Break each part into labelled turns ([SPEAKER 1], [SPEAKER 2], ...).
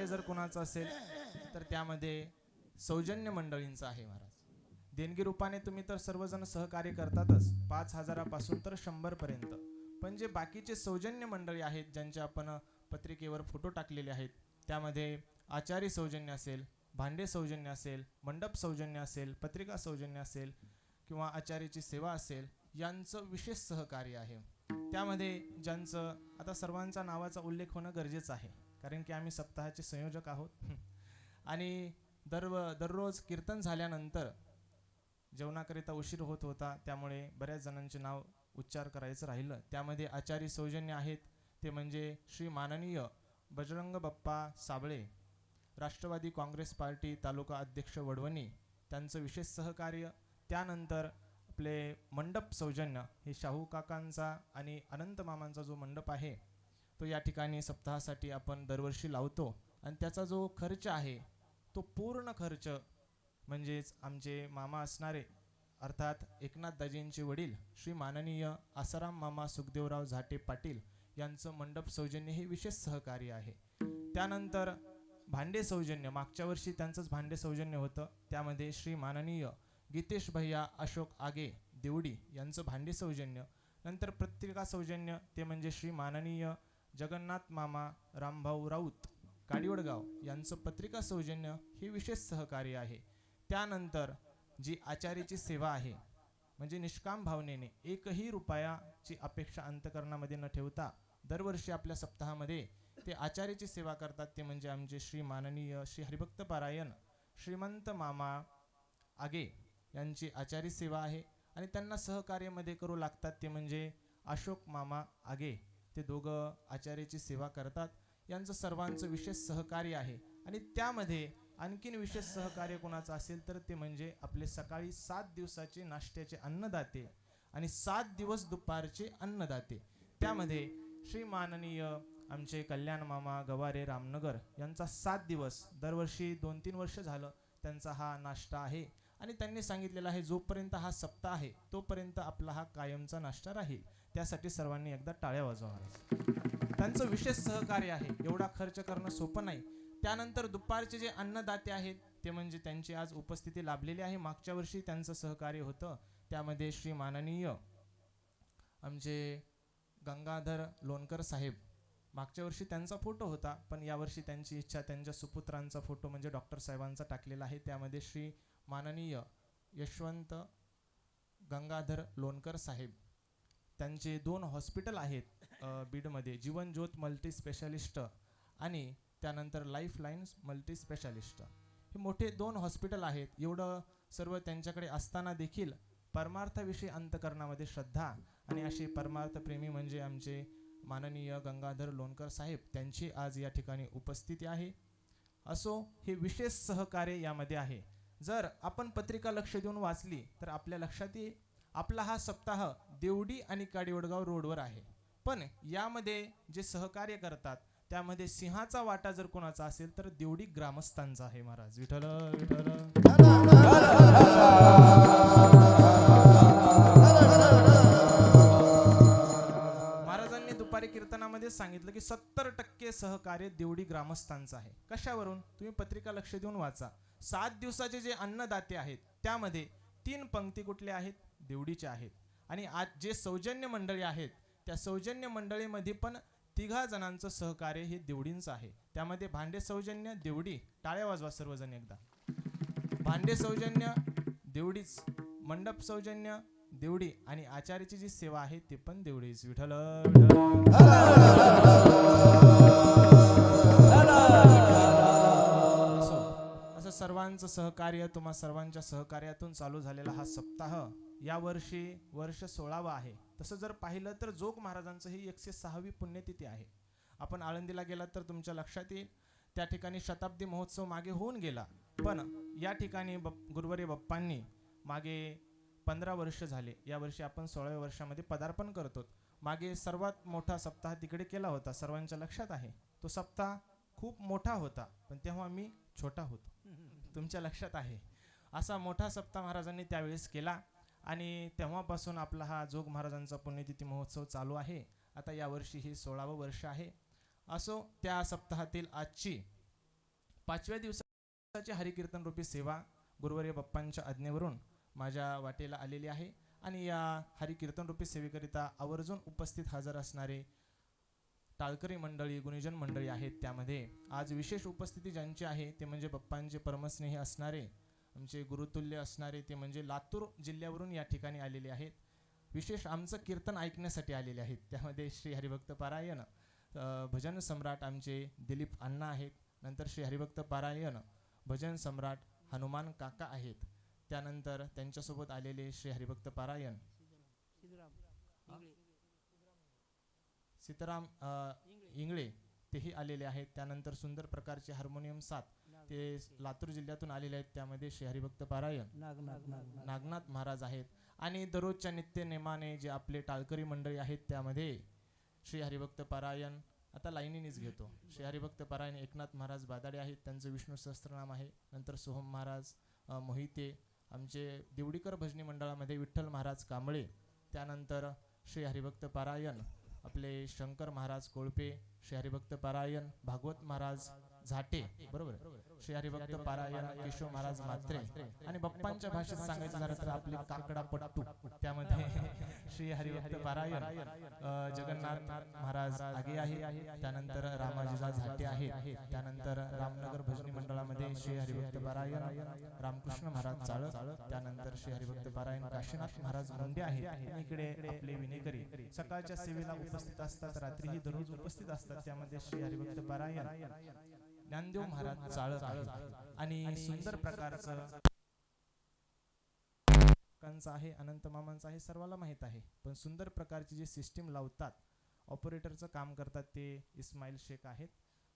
[SPEAKER 1] कार्य जर कोणाचं असेल तर त्यामध्ये सौजन्य मंडळींचं आहे महाराज. देणगी रूपाने तुम्ही तर सर्वजण सहकार्य करतातच, 5,000पासून तर 100 पर्यंत. पण जे बाकीचे सौजन्य मंडळी आहेत ज्यांचे आपण पत्रिकेवर फोटो टाकलेले आहेत, त्यामध्ये आचारी सौजन्य असेल, भांडे सौजन्य असेल, मंडप सौजन्य असेल, पत्रिका सौजन्य असेल किंवा आचार्याची सेवा असेल, यांचं विशेष सहकार्य आहे. त्यामध्ये ज्यांचं आता सर्वांचा नावाचा उल्लेख होणं गरजेचं आहे, कारण की आम्ही सप्ताहाचे संयोजक आहोत. आणि दररोज कीर्तन झाल्यानंतर जेवणाकरिता उशीर होत होता, त्यामुळे बऱ्याच जणांचे नाव उच्चार करायचं राहिलं. त्यामध्ये आचारी सौजन्य आहेत ते म्हणजे श्री माननीय बजरंग बाप्पा साबळे, राष्ट्रवादी काँग्रेस पार्टी तालुका अध्यक्ष वडवणी, त्यांचं विशेष सहकार्य. त्यानंतर आपले मंडप सौजन्य हे शाहू काकांचा आणि अनंत मामांचा जो मंडप आहे तो या ठिकाणी सप्ताहासाठी आपण दरवर्षी लावतो, आणि त्याचा जो खर्च आहे तो पूर्ण खर्च म्हणजेच आमचे मामा असणारे अर्थात एकनाथ दाजींचे वडील श्री माननीय आसाराम मामा सुखदेवराव झाटे पाटील यांचं मंडप सौजन्य हे विशेष सहकार्य आहे. त्यानंतर भांडे सौजन्य, मागच्या वर्षी त्यांचंच भांडे सौजन्य होतं, त्यामध्ये श्री माननीय गीतेश भैया अशोक आगे देवडी यांचं भांडे सौजन्य. नंतर पत्रिका सौजन्य ते म्हणजे श्री माननीय जगन्नाथ मामा रामभाऊ राऊत काडिवडगाव यांचं पत्रिका सौजन्य हे विशेष सहकार्य आहे. त्यानंतर जी आचार्याची सेवा आहे म्हणजे निष्काम भावनेने एकही रुपयाची अपेक्षा अंतकरणामध्ये न ठेवता दरवर्षी आपल्या सप्ताहामध्ये ते आचार्याची सेवा करतात, ते म्हणजे आमचे श्री माननीय श्री हरिभक्त पारायण श्रीमंत मामा आगे यांची आचार्य सेवा आहे. आणि त्यांना सहकार्यामध्ये करू लागतात ते म्हणजे अशोक मामा आगे, ते दोघं आचार्याची सेवा करतात. यांचं सर्वांचं विशेष सहकार्य आहे. आणि त्यामध्ये आणखीन विशेष सहकार्य कोणाचं असेल तर ते म्हणजे आपले सकाळी 7 दिवसाचे नाश्त्याचे अन्नदाते आणि 7 दिवस दुपारचे अन्नदाते. त्यामध्ये श्री माननीय आमचे कल्याण मामा गवारे रामनगर यांचा 7 दिवस दरवर्षी 2-3 वर्ष झालं त्यांचा हा नाश्ता आहे. आणि त्यांनी सांगितलेलं आहे जोपर्यंत हा सप्ताह आहे तोपर्यंत आपला हा कायमचा नाश्ता राहील. त्यासाठी सर्वांनी एकदा टाळ्या वाजवा. त्यांचं विशेष सहकार्य आहे, एवढा खर्च करणं सोपं नाही. त्यानंतर दुपारचे जे अन्नदाते आहेत ते म्हणजे त्यांची आज उपस्थिती लाभलेली आहे. मागच्या वर्षी त्यांचं सहकार्य होतं, त्यामध्ये श्री माननीय आमचे गंगाधर लोणकर साहेब, मागच्या वर्षी त्यांचा फोटो होता पण यावर्षी त्यांची इच्छा त्यांच्या सुपुत्रांचा फोटो म्हणजे डॉक्टर साहेबांचा टाकलेला आहे. त्यामध्ये श्री माननीय यशवंत गंगाधर लोणकर साहेब, त्यांचे 2 हॉस्पिटल आहेत बीडमध्ये, जीवन ज्योत मल्टी स्पेशालिस्ट आणि त्यानंतर लाईफ लाईन्स मल्टी स्पेशालिस्ट, हे मोठे 2 हॉस्पिटल आहेत. एवढं सर्व त्यांच्याकडे असताना देखील परमार्थाविषयी अंतकरणामध्ये श्रद्धा आणि असे परमार्थप्रेमी म्हणजे आमचे माननीय गंगाधर लोणकर साहेब, त्यांची आज या ठिकाणी उपस्थिती आहे. असो, हे विशेष सहकार्य यामध्ये आहे. जर आपण पत्रिका लक्ष देऊन वाचली तर आपल्या लक्षात येईल आपला हा सप्ताह देवडी आणि काडिवडगाव रोडवर आहे, पण यामध्ये जे सहकार्य करतात त्यामध्ये सिंहाचा वाटा जर कोणाचा असेल तर देवडी ग्रामस्थांचा आहे. महाराज विठ्ठल विठ्ठल. महाराजांनी दुपारी कीर्तनामध्ये सांगितलं की 70% सहकार्य देवडी ग्रामस्थांचं आहे. कशावरून? तुम्ही पत्रिका लक्ष देऊन वाचा. 7 दिवसाचे जे अन्नदाते आहेत त्यामध्ये 3 पंक्ती कुठल्या आहेत? देवडीच्या आहेत. आणि आज जे सौजन्य मंडळी आहेत त्या सौजन्य मंडळीमध्ये पण 3 जणांचं सहकार्य हे देवडींचं आहे. त्यामध्ये भांडे सौजन्य देवडी, टाळ्या वाजवा सर्वजण एकदा. भांडे सौजन्य देवडीच, मंडप सौजन्य देवडी आणि आचार्याची जी सेवा आहे ते पण देवडीच. विठ्ठल असं सर्वांचं सहकार्य, तुम्हा सर्वांच्या सहकार्यातून चालू झालेला हा सप्ताह या वर्षी वर्ष 16वा आहे. तसं जर पाहिलं तर जोग महाराजांचं ही 106वी पुण्यतिथी आहे. आपण आळंदीला गेलात तर तुमच्या लक्षात येईल त्या ठिकाणी शताब्दी महोत्सव मागे होऊन गेला, पण या ठिकाणी गुरुवारी बाप्पांनी मागे 15 वर्ष झाले, यावर्षी आपण 16व्या वर्षामध्ये पदार्पण करतो. मागे सर्वात मोठा सप्ताह तिकडे केला होता, सर्वांच्या लक्षात आहे. तो सप्ताह खूप मोठा होता पण तेव्हा मी छोटा होतो, तुमच्या लक्षात आहे. असा मोठा सप्ताह महाराजांनी त्यावेळेस केला आणि तेव्हापासून आपला हा जोग महाराजांचा पुण्यतिथी महोत्सव चालू आहे. आता यावर्षी ही 16वं वर्ष आहे. असो, त्या सप्ताहातील आजची 5व्या दिवसाची हरिकीर्तन रूपी सेवा गुरुवर्य बाप्पांच्या आज्ञेवरून माझ्या वाटेला आलेली आहे आणि या हरिकीर्तन रूपी सेवेकरिता आवर्जून उपस्थित हजर असणारे टाळकरी मंडळी गुणीजन मंडळी आहेत. त्यामध्ये आज विशेष उपस्थिती ज्यांची आहे ते म्हणजे बाप्पांचे परमस्नेही असणारे आमचे गुरुतुल्य असणारे ते म्हणजे लातूर जिल्ह्यावरून या ठिकाणी आलेले आहेत. विशेष आमचं कीर्तन ऐकण्यासाठी आलेले आहेत. त्यामध्ये श्री हरिभक्त पारायण भजन सम्राट आमचे दिलीप अण्णा आहेत. नंतर श्री हरिभक्त पारायण भजन सम्राट हनुमान काका आहेत. त्यानंतर त्यांच्यासोबत आलेले श्री हरिभक्त पारायण सीताराम इंगळे तेही आलेले आहेत. त्यानंतर सुंदर प्रकारचे हार्मोनियम साथ ते लातूर जिल्ह्यातून आलेले आहेत. त्यामध्ये श्री हरिभक्त पारायण नागनाथ महाराज आहेत. आणि दररोजच्या नित्य नेमाने जे आपले टाळकरी मंडळी आहेत त्यामध्ये श्री हरिभक्त पारायण आता लाईनीनेच घेतो. श्री हरिभक्त पारायण एकनाथ महाराज बादाडे आहेत. त्यांचं विष्णू सहस्त्रनाम आहे. नंतर सोहम महाराज मोहिते आमचे देवडीकर भजनी मंडळामध्ये विठ्ठल महाराज कांबळे. त्यानंतर श्री हरिभक्त पारायण आपले शंकर महाराज कोळपे. श्री हरिभक्त पारायण भागवत महाराज झाटे बरोबर. श्री हरिभक्त पारायण केशव महाराज मात्रे. आणि बाप्पांच्या भाषेत सांगायचं झालं तर आपले काकडा पट्टू त्यामध्ये श्री हरिभक्त पारायण जगन्नाथ महाराज आगे आहे. त्यानंतर रामाजीजा झाटे आहे. त्यानंतर रामनगर भजनी मंडळामध्ये श्री हरिभक्त पारायण रामकृष्ण महाराज चाळ. त्यानंतर श्री हरिभक्त पारायण काशीनाथ महाराज मुंडे आहेत. इकडे आपले विनेकरी सकाळच्या सेवेला उपस्थित असतात, रात्रीही दररोज उपस्थित असतात. त्यामध्ये श्री हरिभक्त पारायण ज्ञानदेव महाराज चाळक आणि सुंदर प्रकारचं आहे अनंत मामांचं आहे सर्वाला माहित आहे. पण सुंदर प्रकारची जी सिस्टीम लावतात ऑपरेटरचं काम करतात ते इस्माईल शेख आहेत.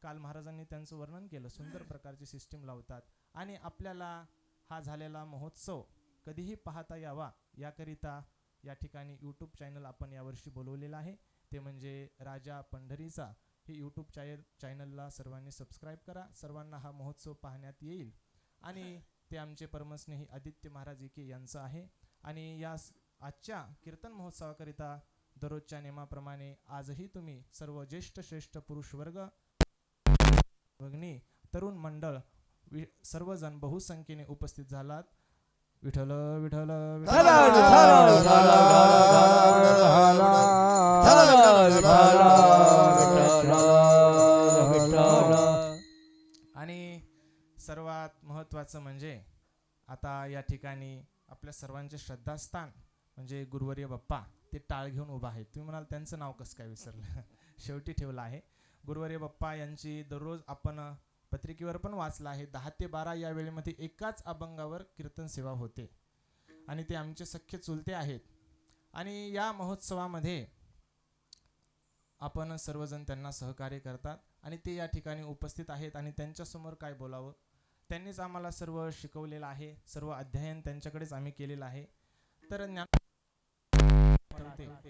[SPEAKER 1] काल महाराजांनी त्यांचं वर्णन केलं. सुंदर प्रकारची सिस्टीम लावतात आणि आपल्याला हा झालेला महोत्सव कधीही पाहता यावा याकरिता या ठिकाणी यूट्यूब चॅनल आपण यावर्षी बोलवलेला आहे. ते म्हणजे राजा पंढरीचा हे यूट्यूब चॅनलला सर्वांनी सबस्क्राईब करा. सर्वांना हा महोत्सव पाहण्यात येईल. आणि ते आमचे परमस्नेही आदित्य महाराज इके यांचं आहे. आणि या आजच्या कीर्तन महोत्सवाकरिता दररोजच्या नियमाप्रमाणे आजही तुम्ही सर्व ज्येष्ठ श्रेष्ठ पुरुष वर्ग भगिनी तरुण मंडळ सर्वजण बहुसंख्येने उपस्थित झालात. विठ्ठल विठ्ठल आणि सर्वात महत्त्वाचं म्हणजे आता या ठिकाणी आपल्या सर्वांचे श्रद्धास्थान म्हणजे गुरुवर्य बाप्पा ते टाळ घेऊन उभा आहे. तुम्ही म्हणाल त्यांचं नाव कसं काय विसरलं शेवटी ठेवलं आहे. गुरुवर्य बाप्पा यांची दररोज आपण पत्रिकेवर पण वाचलं आहे 10 ते 12 या वेळेमध्ये एकाच अभंगावर कीर्तन सेवा होते आणि ते आमचे सख्खे चुलते आहेत. आणि या महोत्सवामध्ये आपण सर्वजण त्यांना सहकार्य करतात आणि ते या ठिकाणी उपस्थित आहेत. आणि त्यांच्यासमोर काय बोलावं, त्यांनीच आम्हाला सर्व शिकवलेलं आहे. सर्व अध्ययन त्यांच्याकडेच आम्ही केलेलं आहे. तर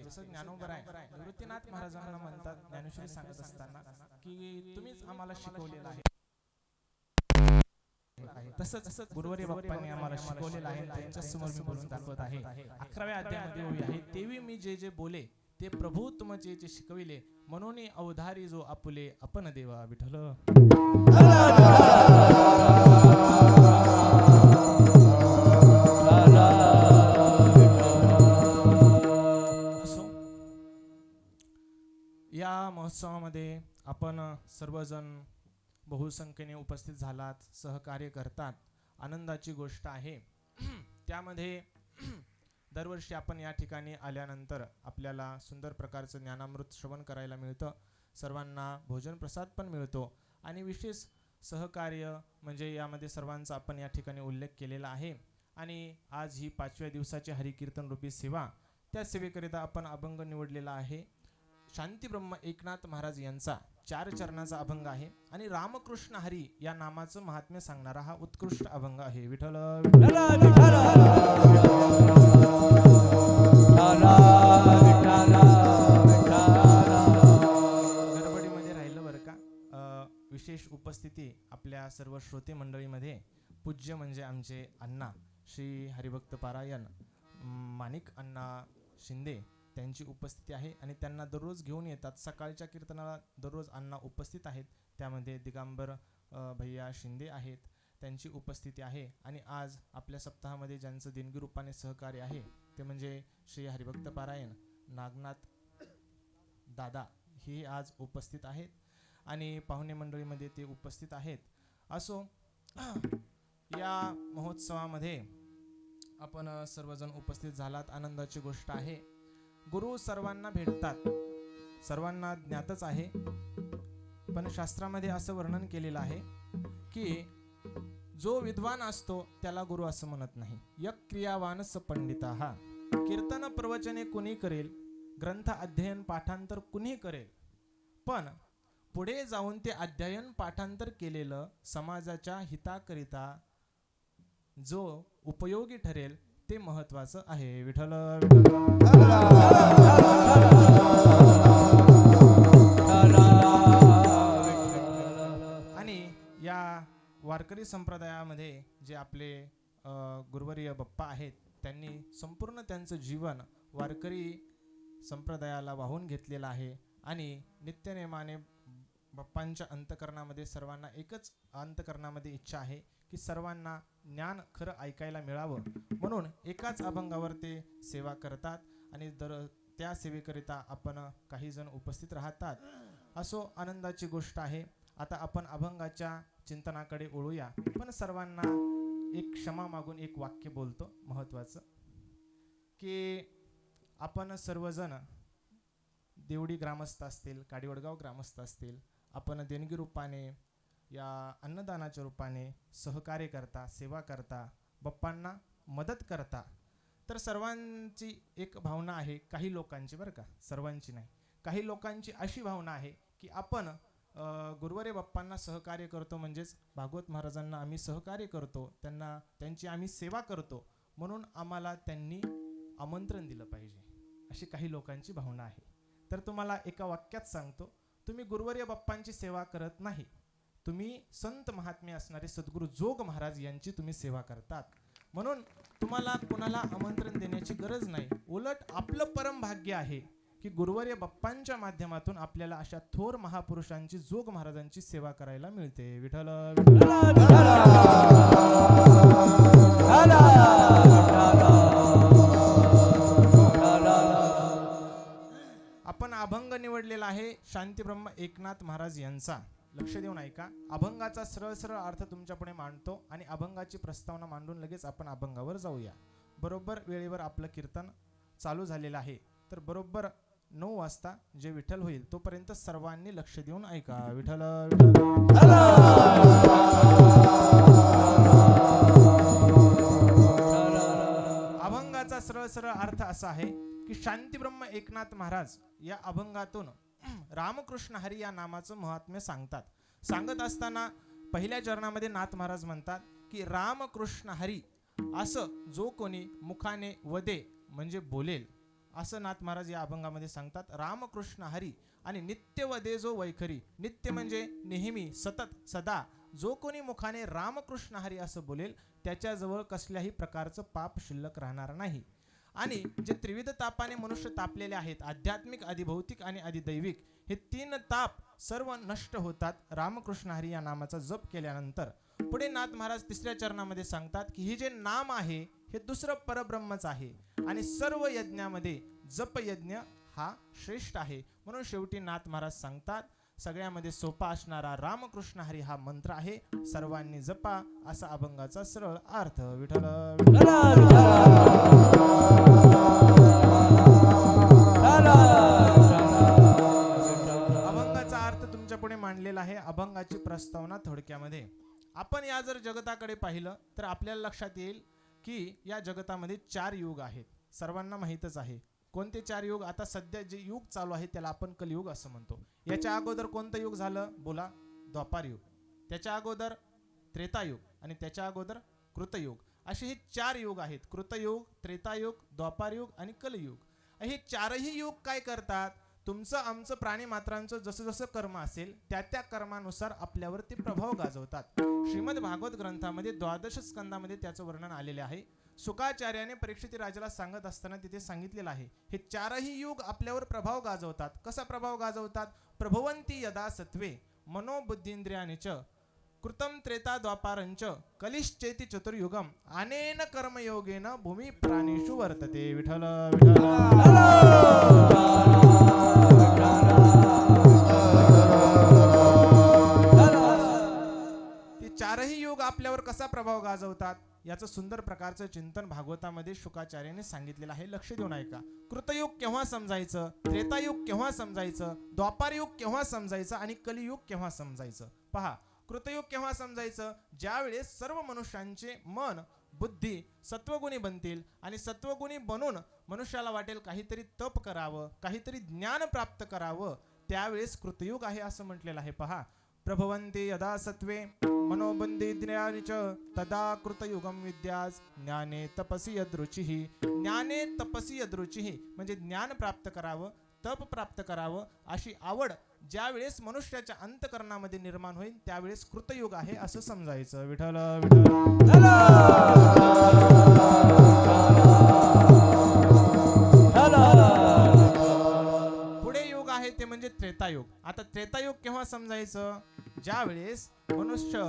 [SPEAKER 1] जसं ज्ञानोबा आहे निवृत्तीनाथ महाराजांना म्हणतात ज्ञानेश्वरी सांगत असताना की तुम्हीच आम्हाला शिकवलेलं आहे. तसंच गुरुवर्य बाप्पांनी आम्हाला शिकवलेलं आहे. त्यांच्या समोर मी बोलून दाखवत आहे. 11व्या अध्यायामध्ये उभी आहे. तेवी मी जे जे बोले ते प्रभू तुमचे जे शिकविले म्हणून अवधारी जो आपुले आपण देवा विठ्ठल. या महोत्सवामध्ये आपण सर्वजण बहुसंख्येने उपस्थित झालात, सहकार्य करतात, आनंदाची गोष्ट आहे. त्यामध्ये दरवर्षी आपण या ठिकाणी आल्यानंतर आपल्याला सुंदर प्रकारचं ज्ञानामृत श्रवण करायला मिळतं. सर्वांना भोजन प्रसाद पण मिळतो आणि विशेष सहकार्य म्हणजे यामध्ये सर्वांचा आपण या ठिकाणी उल्लेख केलेला आहे. आणि आज ही 5व्या दिवसाची हरिकीर्तन रूपी सेवा, त्या सेवेकरिता आपण अभंग निवडलेला आहे. शांती ब्रह्म एकनाथ महाराज यांचा 4 चरणाचा अभंग आहे आणि रामकृष्ण हरी या नामाचं महात्म्य सांगणारा हा उत्कृष्ट अभंग आहे. विठ्ठल गडबडीमध्ये राहिलं बरं का. विशेष उपस्थिती आपल्या सर्व श्रोते मंडळीमध्ये पूज्य म्हणजे आमचे अण्णा श्री हरिभक्त पारायण माणिक अण्णा शिंदे, त्यांची उपस्थिती आहे आणि त्यांना दररोज घेऊन येतात. सकाळच्या कीर्तनाला दररोज अण्णा उपस्थित आहेत. त्यामध्ये दिगंबर भैया शिंदे आहेत, त्यांची उपस्थिती आहे. आणि आज आपल्या सप्ताहामध्ये ज्यांचं देणगी रूपाने सहकार्य आहे ते म्हणजे श्री हरिभक्त पारायण नागनाथ दादा हे आज उपस्थित आहेत आणि पाहुणे मंडळीमध्ये ते उपस्थित आहेत. असो, या महोत्सवामध्ये आपण सर्वजण उपस्थित झालात, आनंदाची गोष्ट आहे. गुरु सर्वांना भेटतात, सर्वांना ज्ञातच आहे, पण शास्त्रामध्ये असं वर्णन केलेलं आहे की जो विद्वान असतो त्याला गुरु असं म्हणत नाही. यक क्रियावान स पंडिताः. कीर्तन प्रवचने कुणी करेल, ग्रंथ अध्ययन पाठांतर कुणी करेल, पण पुढे जाऊन ते अध्ययन पाठांतर केलेलं समाजाच्या हिताकरिता जो उपयोगी ठरेल ते महत्वाचं आहे. विठ्ठल आणि या वारकरी संप्रदायामध्ये जे आपले गुरुवर्य बाप्पा आहेत, त्यांनी संपूर्ण त्यांचं जीवन वारकरी संप्रदायाला वाहून घेतलेलं आहे आणि नित्यनेमाने बाप्पांच्या अंतकरणामध्ये सर्वांना एकच अंतकरणामध्ये इच्छा आहे की सर्वांना ज्ञान खरं ऐकायला मिळावं, म्हणून एकाच अभंगावर ते सेवा करतात आणि त्या सेवेकरिता आपण काही जण उपस्थित राहतात. असो, आनंदाची गोष्ट आहे. आता आपण अभंगाच्या चिंतनाकडे वळूया, पण सर्वांना एक क्षमा मागून एक वाक्य बोलतो महत्वाचं, की आपण सर्वजण देवडी ग्रामस्थ असतील, काडीवडगाव ग्रामस्थ असतील, आपण देणगी रूपाने या अन्नदानाच्या रूपाने सहकार्य करता, सेवा करता, बाप्पांना मदत करता. तर सर्वांची एक भावना आहे, काही लोकांची, बरं का, सर्वांची नाही, काही लोकांची अशी भावना आहे की आपण गुरुवारी बाप्पांना सहकार्य करतो, म्हणजेच भागवत महाराजांना आम्ही सहकार्य करतो, त्यांची आम्ही सेवा करतो, म्हणून आम्हाला त्यांनी आमंत्रण दिलं पाहिजे, अशी काही लोकांची भावना आहे. तर तुम्हाला एका वाक्यात सांगतो, तुम्ही गुरुवर्य बाप्पांची सेवा करत नाही, तुम्ही संत महात्मे असणारे सद्गुरू जोग महाराज यांची तुम्ही सेवा करतात. म्हणून तुम्हाला कुणाला आमंत्रण देण्याची गरज नाही. उलट आपलं परम भाग्य आहे की गुरुवर्य बाप्पांच्या माध्यमातून आपल्याला अशा थोर महापुरुषांची, जोग महाराजांची सेवा करायला मिळते. विठ्ठल आपण अभंग निवडलेला आहे शांतीब्रह्म एकनाथ महाराज यांचा. लक्ष देऊन ऐका. अभंगाचा सरळ सरळ अर्थ तुमच्यापुढे मांडतो आणि अभंगाची प्रस्तावना मांडून लगेच आपण अभंगावर जाऊया. बरोबर वेळेवर आपलं कीर्तन चालू झालेलं आहे, तर बरोबर 9 वाजता जे विठ्ठल होईल तोपर्यंत सर्वांनी लक्ष देऊन ऐका. विठ्ठल अभंगाचा सरळ सरळ अर्थ असा आहे की शांतीब्रह्म एकनाथ महाराज या अभंगातून रामकृष्ण हरी या नामाचं महात्म्य सांगतात. सांगत असताना पहिल्या चरणामध्ये नाथ महाराज म्हणतात की रामकृष्ण हरी असं जो कोणी मुखाने वदे म्हणजे बोलेल, असं नाथ महाराज या अभंगामध्ये सांगतात. रामकृष्ण हरी आणि नित्य वदे जो वैखरी, नित्य म्हणजे नेहमी, सतत, सदा, जो कोणी मुखाने रामकृष्ण हरी असं बोलेल त्याच्याजवळ कसल्याही प्रकारचं पाप शिल्लक राहणार नाही. आणि जे त्रिविध तापाने मनुष्य तापलेले आहेत, आध्यात्मिक, अधिभौतिक आणि अधिदैविक, हे 3 ताप सर्व नष्ट होतात रामकृष्ण हरी या नामाचा जप केल्यानंतर. पुढे नाथ महाराज तिसऱ्या चरणामध्ये सांगतात की हे जे नाम आहे हे दुसरं परब्रह्मच आहे आणि सर्व यज्ञामध्ये जप यज्ञ हा श्रेष्ठ आहे. म्हणून शेवटी नाथ महाराज सांगतात सगळ्यामध्ये सोपा असणारा रामकृष्ण हरी हा मंत्र आहे, सर्वांनी जपा, असा अभंगाचा सरळ अर्थ. विठ्ठल अभंगाचा अर्थ तुमच्या पुढे मांडलेला आहे. अभंगाची प्रस्तावना थोडक्यामध्ये. आपण या जर जगताकडे पाहिलं तर आपल्याला लक्षात येईल की या जगतामध्ये 4 युग आहेत. सर्वांना माहीतच आहे. कोणते 4 युग? आता सध्या जे युग चालू आहे त्याला आपण कलियुग असं म्हणतो. याच्या अगोदर कोणतं युग झालं? बोला. द्वापार युग. त्याच्या अगोदर त्रेतायुग आणि त्याच्या अगोदर कृतयुग. असे हे 4 युग आहेत. कृतयुग, त्रेतायुग, द्वापारयुग आणि कलियुग. हे 4ही युग काय करतात? तुमचं आमचं प्राणी मात्रांचं जसं जसं कर्म असेल त्या त्या कर्मानुसार आपल्यावर ते प्रभाव गाजवतात. श्रीमद भागवत ग्रंथामध्ये 12 स्कंदामध्ये त्याचं वर्णन आलेले आहे. शुकाचार्याने परीक्षित राजाला सांगत असताना तिथे सांगितलेलं आहे हे चारही युग आपल्यावर प्रभाव गाजवतात. कसा प्रभाव गाजवतात? प्रभवंती यदा सत्वे मनोबुद्धींद्रियानि च कृतम त्रेता द्वापारंच कलिश्चेति चतुर्युगम अनेन कर्मयोगेन भूमी प्राणेषु वर्तते. विठ्ठल ते चारही युग आपल्यावर कसा प्रभाव गाजवतात याचं सुंदर प्रकारचं चिंतन भागवतामध्ये शुकाचार्याने सांगितलेलं आहे. लक्ष देऊन ऐका. कृतयुग केव्हा समजायचं, त्रेतायुग केव्हा समजायचं, द्वापारयुग केव्हा समजायचं आणि कलियुग केव्हा समजायचं. पहा, कृतयुग केव्हा समजायचं? ज्यावेळेस सर्व मनुष्यांचे मन बुद्धी सत्वगुणी बनतील आणि सत्वगुणी बनून मनुष्याला वाटेल काहीतरी तप करावं, काहीतरी ज्ञान प्राप्त करावं, त्यावेळेस कृतयुग आहे असं म्हटलेलं आहे. पहा, प्रभवन्ति यदा सत्वे मनोबुद्धींद्रियाणि च तदा कृतयुगम विद्यास ज्ञाने तपसी यदृचिः. ज्ञाने तपसी यदृचिः म्हणजे ज्ञान प्राप्त करावं, तप प्राप्त करावं अशी आवड ज्यावेळेस मनुष्याच्या अंतकरणामध्ये निर्माण होईल त्यावेळेस कृतयुग आहे असं समजायचं. विठ्ठल विठ्ठल. पुढे युग आहे ते म्हणजे त्रेतायुग. आता त्रेतायुग केव्हा समजायचं? ज्यावेळेस मनुष्य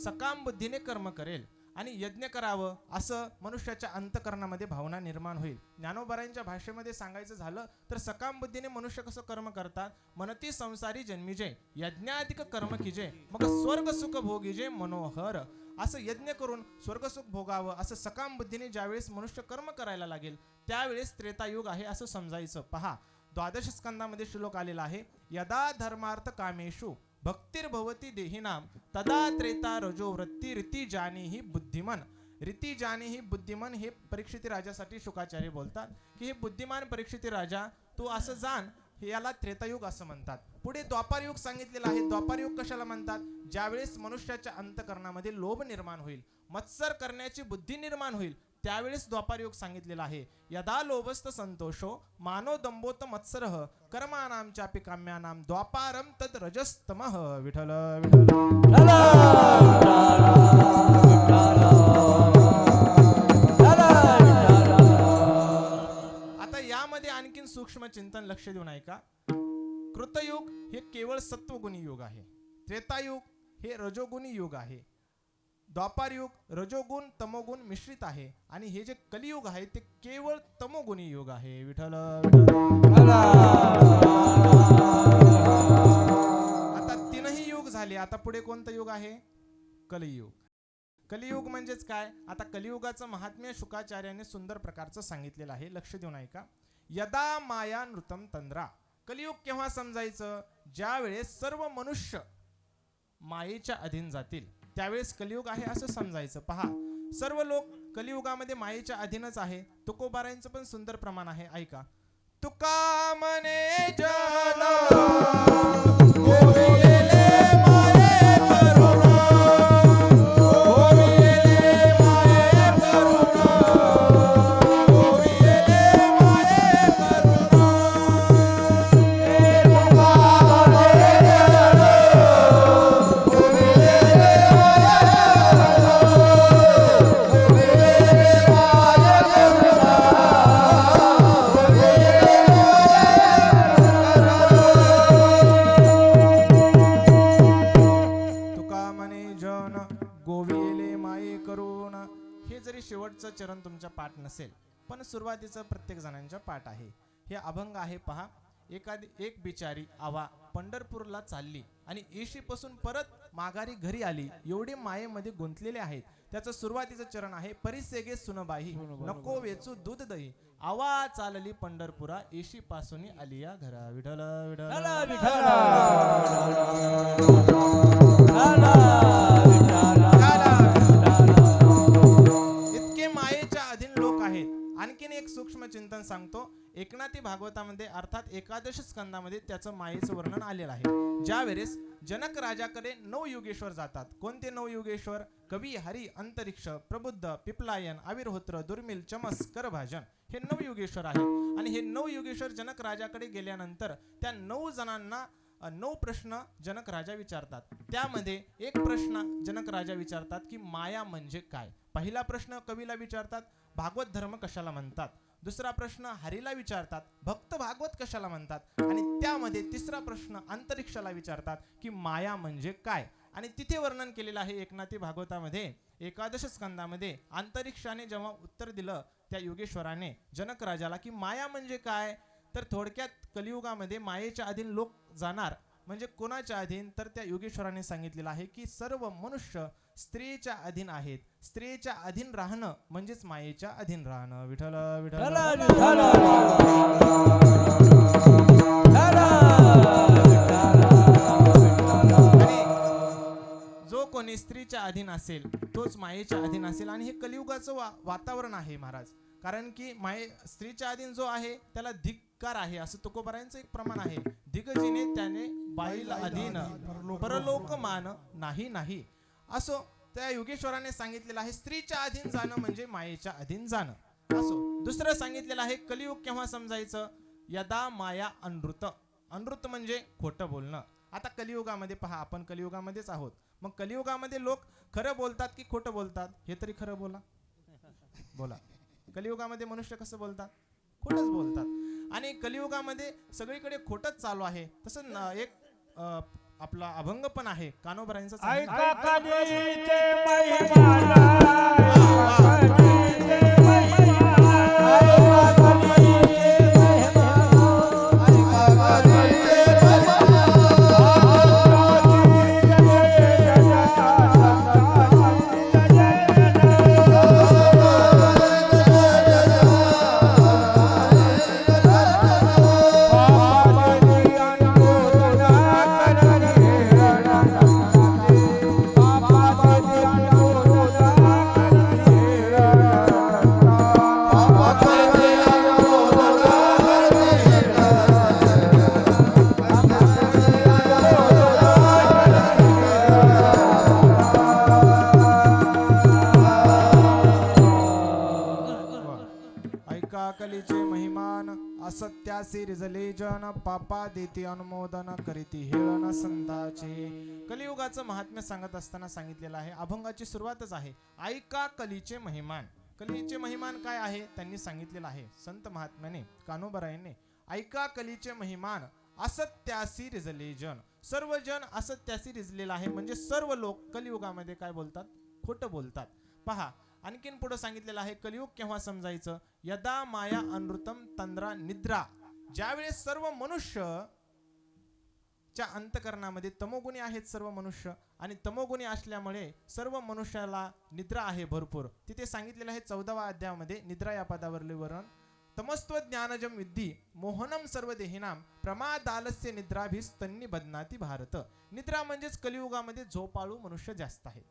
[SPEAKER 1] सकाम बुद्धीने कर्म करेल आणि यज्ञ करावं असं मनुष्याच्या अंतकरणामध्ये भावना निर्माण होईल. ज्ञानोबारायांच्या भाषेमध्ये सांगायचं झालं तर सकाम बुद्धीने मनुष्य कसं कर्म करतात? मनती संसारी जन्मीजे यज्ञाधिक कर्म कीजे मग स्वर्ग सुख भोगीजे मनोहर. असं यज्ञ करून स्वर्गसुख भोगावं असं सकाम बुद्धीने ज्यावेळेस मनुष्य कर्म करायला लागेल त्यावेळेस त्रेतायुग आहे असं समजायचं. पहा, द्वादश स्कंदामध्ये श्लोक आलेला आहे. यदा धर्मार्थ कामेषु भक्तिर्भवती देहिनाम तदा त्रेता रजो वृत्ती रीती जानीहि बुद्धिमान. रीती जानीहि बुद्धिमान हे परीक्षित राजासाठी शुकाचार्य बोलतात की हे बुद्धिमान परीक्षित राजा तू असं जाण, हे याला त्रेतायुग असं म्हणतात. पुढे द्वापारयुग सांगितलेलं आहे. द्वापारयुग कशाला म्हणतात? ज्यावेळेस मनुष्याच्या अंतकरणामध्ये लोभ निर्माण होईल, मत्सर करण्याची बुद्धी निर्माण होईल त्यावेळेस द्वापारयुग सांगितलेला आहे. यदा लोभस्त संतोषो मानो दंभोत मत्सरः कर्माणाम चापि काम्यानाम द्वापारम तद रजस्तमः. विठ्ठल विठ्ठल. आता यामध्ये आणखीन सूक्ष्म चिंतन लक्ष देऊन ऐका. कृतयुग हे केवळ सत्वगुणी युग आहे. त्रेतायुग हे रजोगुणी युग आहे. द्वापारयुग रजोगुण तमोगुण मिश्रित आहे आणि हे जे कलियुग आहे ते केवळ तमोगुणी युग आहे. विठ्ठल आता तीनही युग झाले. आता पुढे कोणतं युग आहे? कलियुग. कलियुग म्हणजेच काय? आता कलियुगाचं महात्म्य शुकाचार्याने सुंदर प्रकारचं सांगितलेलं आहे. लक्ष देऊन ऐका. यदा माया नृतम तंद्रा. कलियुग केव्हा समजायचं? ज्यावेळेस सर्व मनुष्य मायेच्या अधीन जातील त्यावेळेस कलियुग आहे असं समजायचं. पहा, सर्व लोक कलियुगामध्ये मायेच्या अधीनच आहे. तुकोबारायांचं पण सुंदर प्रमाण आहे. ऐका. तुका मने जन गोविले माये करुणा, गोविले माये करुणा, गोविले माये करुणा. हे तुका मने जन शेवटचं चरण तुमच्या पाठ नसेल पण सुरुवातीचं प्रत्येक जणांच्या पाठ आहे. हे अभंग आहे. पहा, एक बिचारी आवा पंढरपूरला चालली आणि येशीपासून परत माघारी घरी आली, एवढे मायेमध्ये गुंतलेले आहेत. त्याचं सुरुवातीचं चरण आहे. परिसेगे सुनबाई नको वेचू दूध दही आवा चालली पंढरपुरा येशीपासून आली या घरा. विठ्ठल विठ्ठल. आणखीन एक सूक्ष्म चिंतन सांगतो. एकनाथी भागवतामध्ये अर्थात एकादश स्कंदामध्ये त्याचं मायेचं वर्णन आलेलं आहे. ज्यावेळेस जनक राजाकडे 9 युगेश्वर जातात. कोणते 9 युगेश्वर? कवी, हरी, अंतरिक्ष, प्रबुद्ध, पिपलायन, आविर्होत्र, दुर्मिल, चमस, करभाजन हे 9 युगेश्वर आहेत. आणि हे 9 युगेश्वर जनक राजाकडे गेल्यानंतर त्या 9 जणांना 9 प्रश्न जनक राजा विचारतात. त्यामध्ये एक प्रश्न जनक राजा विचारतात की माया म्हणजे काय. पहिला प्रश्न कवीला विचारतात, भागवत धर्म कशाला म्हणतात. दुसरा प्रश्न हरीला विचारतात भक्त भागवत कशाला म्हणतात. आणि त्यामध्ये तिसरा प्रश्न अंतरिक्षाला विचारतात की माया म्हणजे काय. आणि तिथे वर्णन केलेलं आहे एकनाथी भागवतामध्ये 11 स्कंदामध्ये. अंतरिक्षाने जेव्हा उत्तर दिलं त्या योगेश्वराने जनक राजाला की माया म्हणजे काय, तर थोडक्यात कलियुगामध्ये मायेच्या अधीन लोक जाणार. म्हणजे कोणाच्या अधीन, तर त्या योगेश्वराने सांगितलेलं आहे की सर्व मनुष्य स्त्रीच्या अधीन आहेत. स्त्रीच्या अधीन राहणं म्हणजेच मायेच्या अधीन राहणं. विठ्ठल विठ्ठल. आणि जो कोणी स्त्रीच्या अधीन असेल तोच मायेच्या अधीन असेल. आणि हे कलियुगाचं वातावरण आहे महाराज. कारण की स्त्रीच्या अधीन जो आहे त्याला धिक्कार आहे असं तुकोबारायांचं एक प्रमाण आहे. दिग्गजीने त्याने बाईला अधीन परलोक मान नाही नाही असो. त्या योगेश्वराने सांगितलेलं आहे स्त्रीच्या अधीन जाणं म्हणजे मायेच्या अधीन जाणं असो. दुसरं सांगितलेलं आहे कलियुग केव्हा समजायचं, यदा माया अनृत. अनृत म्हणजे खोटं बोलणं. आता कलियुगामध्ये पहा, आपण कलियुगामध्येच आहोत. मग कलियुगामध्ये लोक खरं बोलतात की खोटं बोलतात, हे तरी खरं बोला. बोला, कलियुगामध्ये मनुष्य कसं बोलतात, खोटंच बोलतात. आणि कलियुगामध्ये सगळीकडे खोटंच चालू आहे. तसं एक आपला अभंग पण आहे कान्होबरायांचा. कलीचे महिमान असत्यासी रिजले जन पापा देते अनुमोदन करीती हेळन संताचे. कलियुगाचं महात्म्य सांगत असताना सांगितलेलं आहे, अभंगाची सुरुवातच आहे ऐका कलीचे महिमान. कलीचे महिमान काय आहे त्यांनी सांगितलेलं आहे संत महात्म्याने कान्होबरायांनी. ऐका कलीचे महिमान असत्यासी रिजले जन. सर्व जन असत्यासी रिजलेला आहे म्हणजे सर्व लोक कलियुगामध्ये काय बोलतात, खोटं बोलतात. पहा आणखीन पुढे सांगितलेलं आहे कलियुग केव्हा समजायचं, यदा माया अनृतम तंद्रा निद्रा. ज्यावेळेस सर्व मनुष्य च्या अंतकरणामध्ये तमोगुणी आहेत सर्व मनुष्य, आणि तमोगुणी असल्यामुळे सर्व मनुष्याला निद्रा आहे भरपूर. तिथे सांगितलेलं आहे 14व्या अध्यायामध्ये निद्रा या पदावरले वर्ण तमस्त्व ज्ञानजम विद्धी मोहनम सर्व देहिनाम प्रमादालस्य निद्राभिस्तन्नी बदनाती भारत. निद्रा म्हणजेच कलियुगामध्ये झोपाळू मनुष्य जास्त आहे.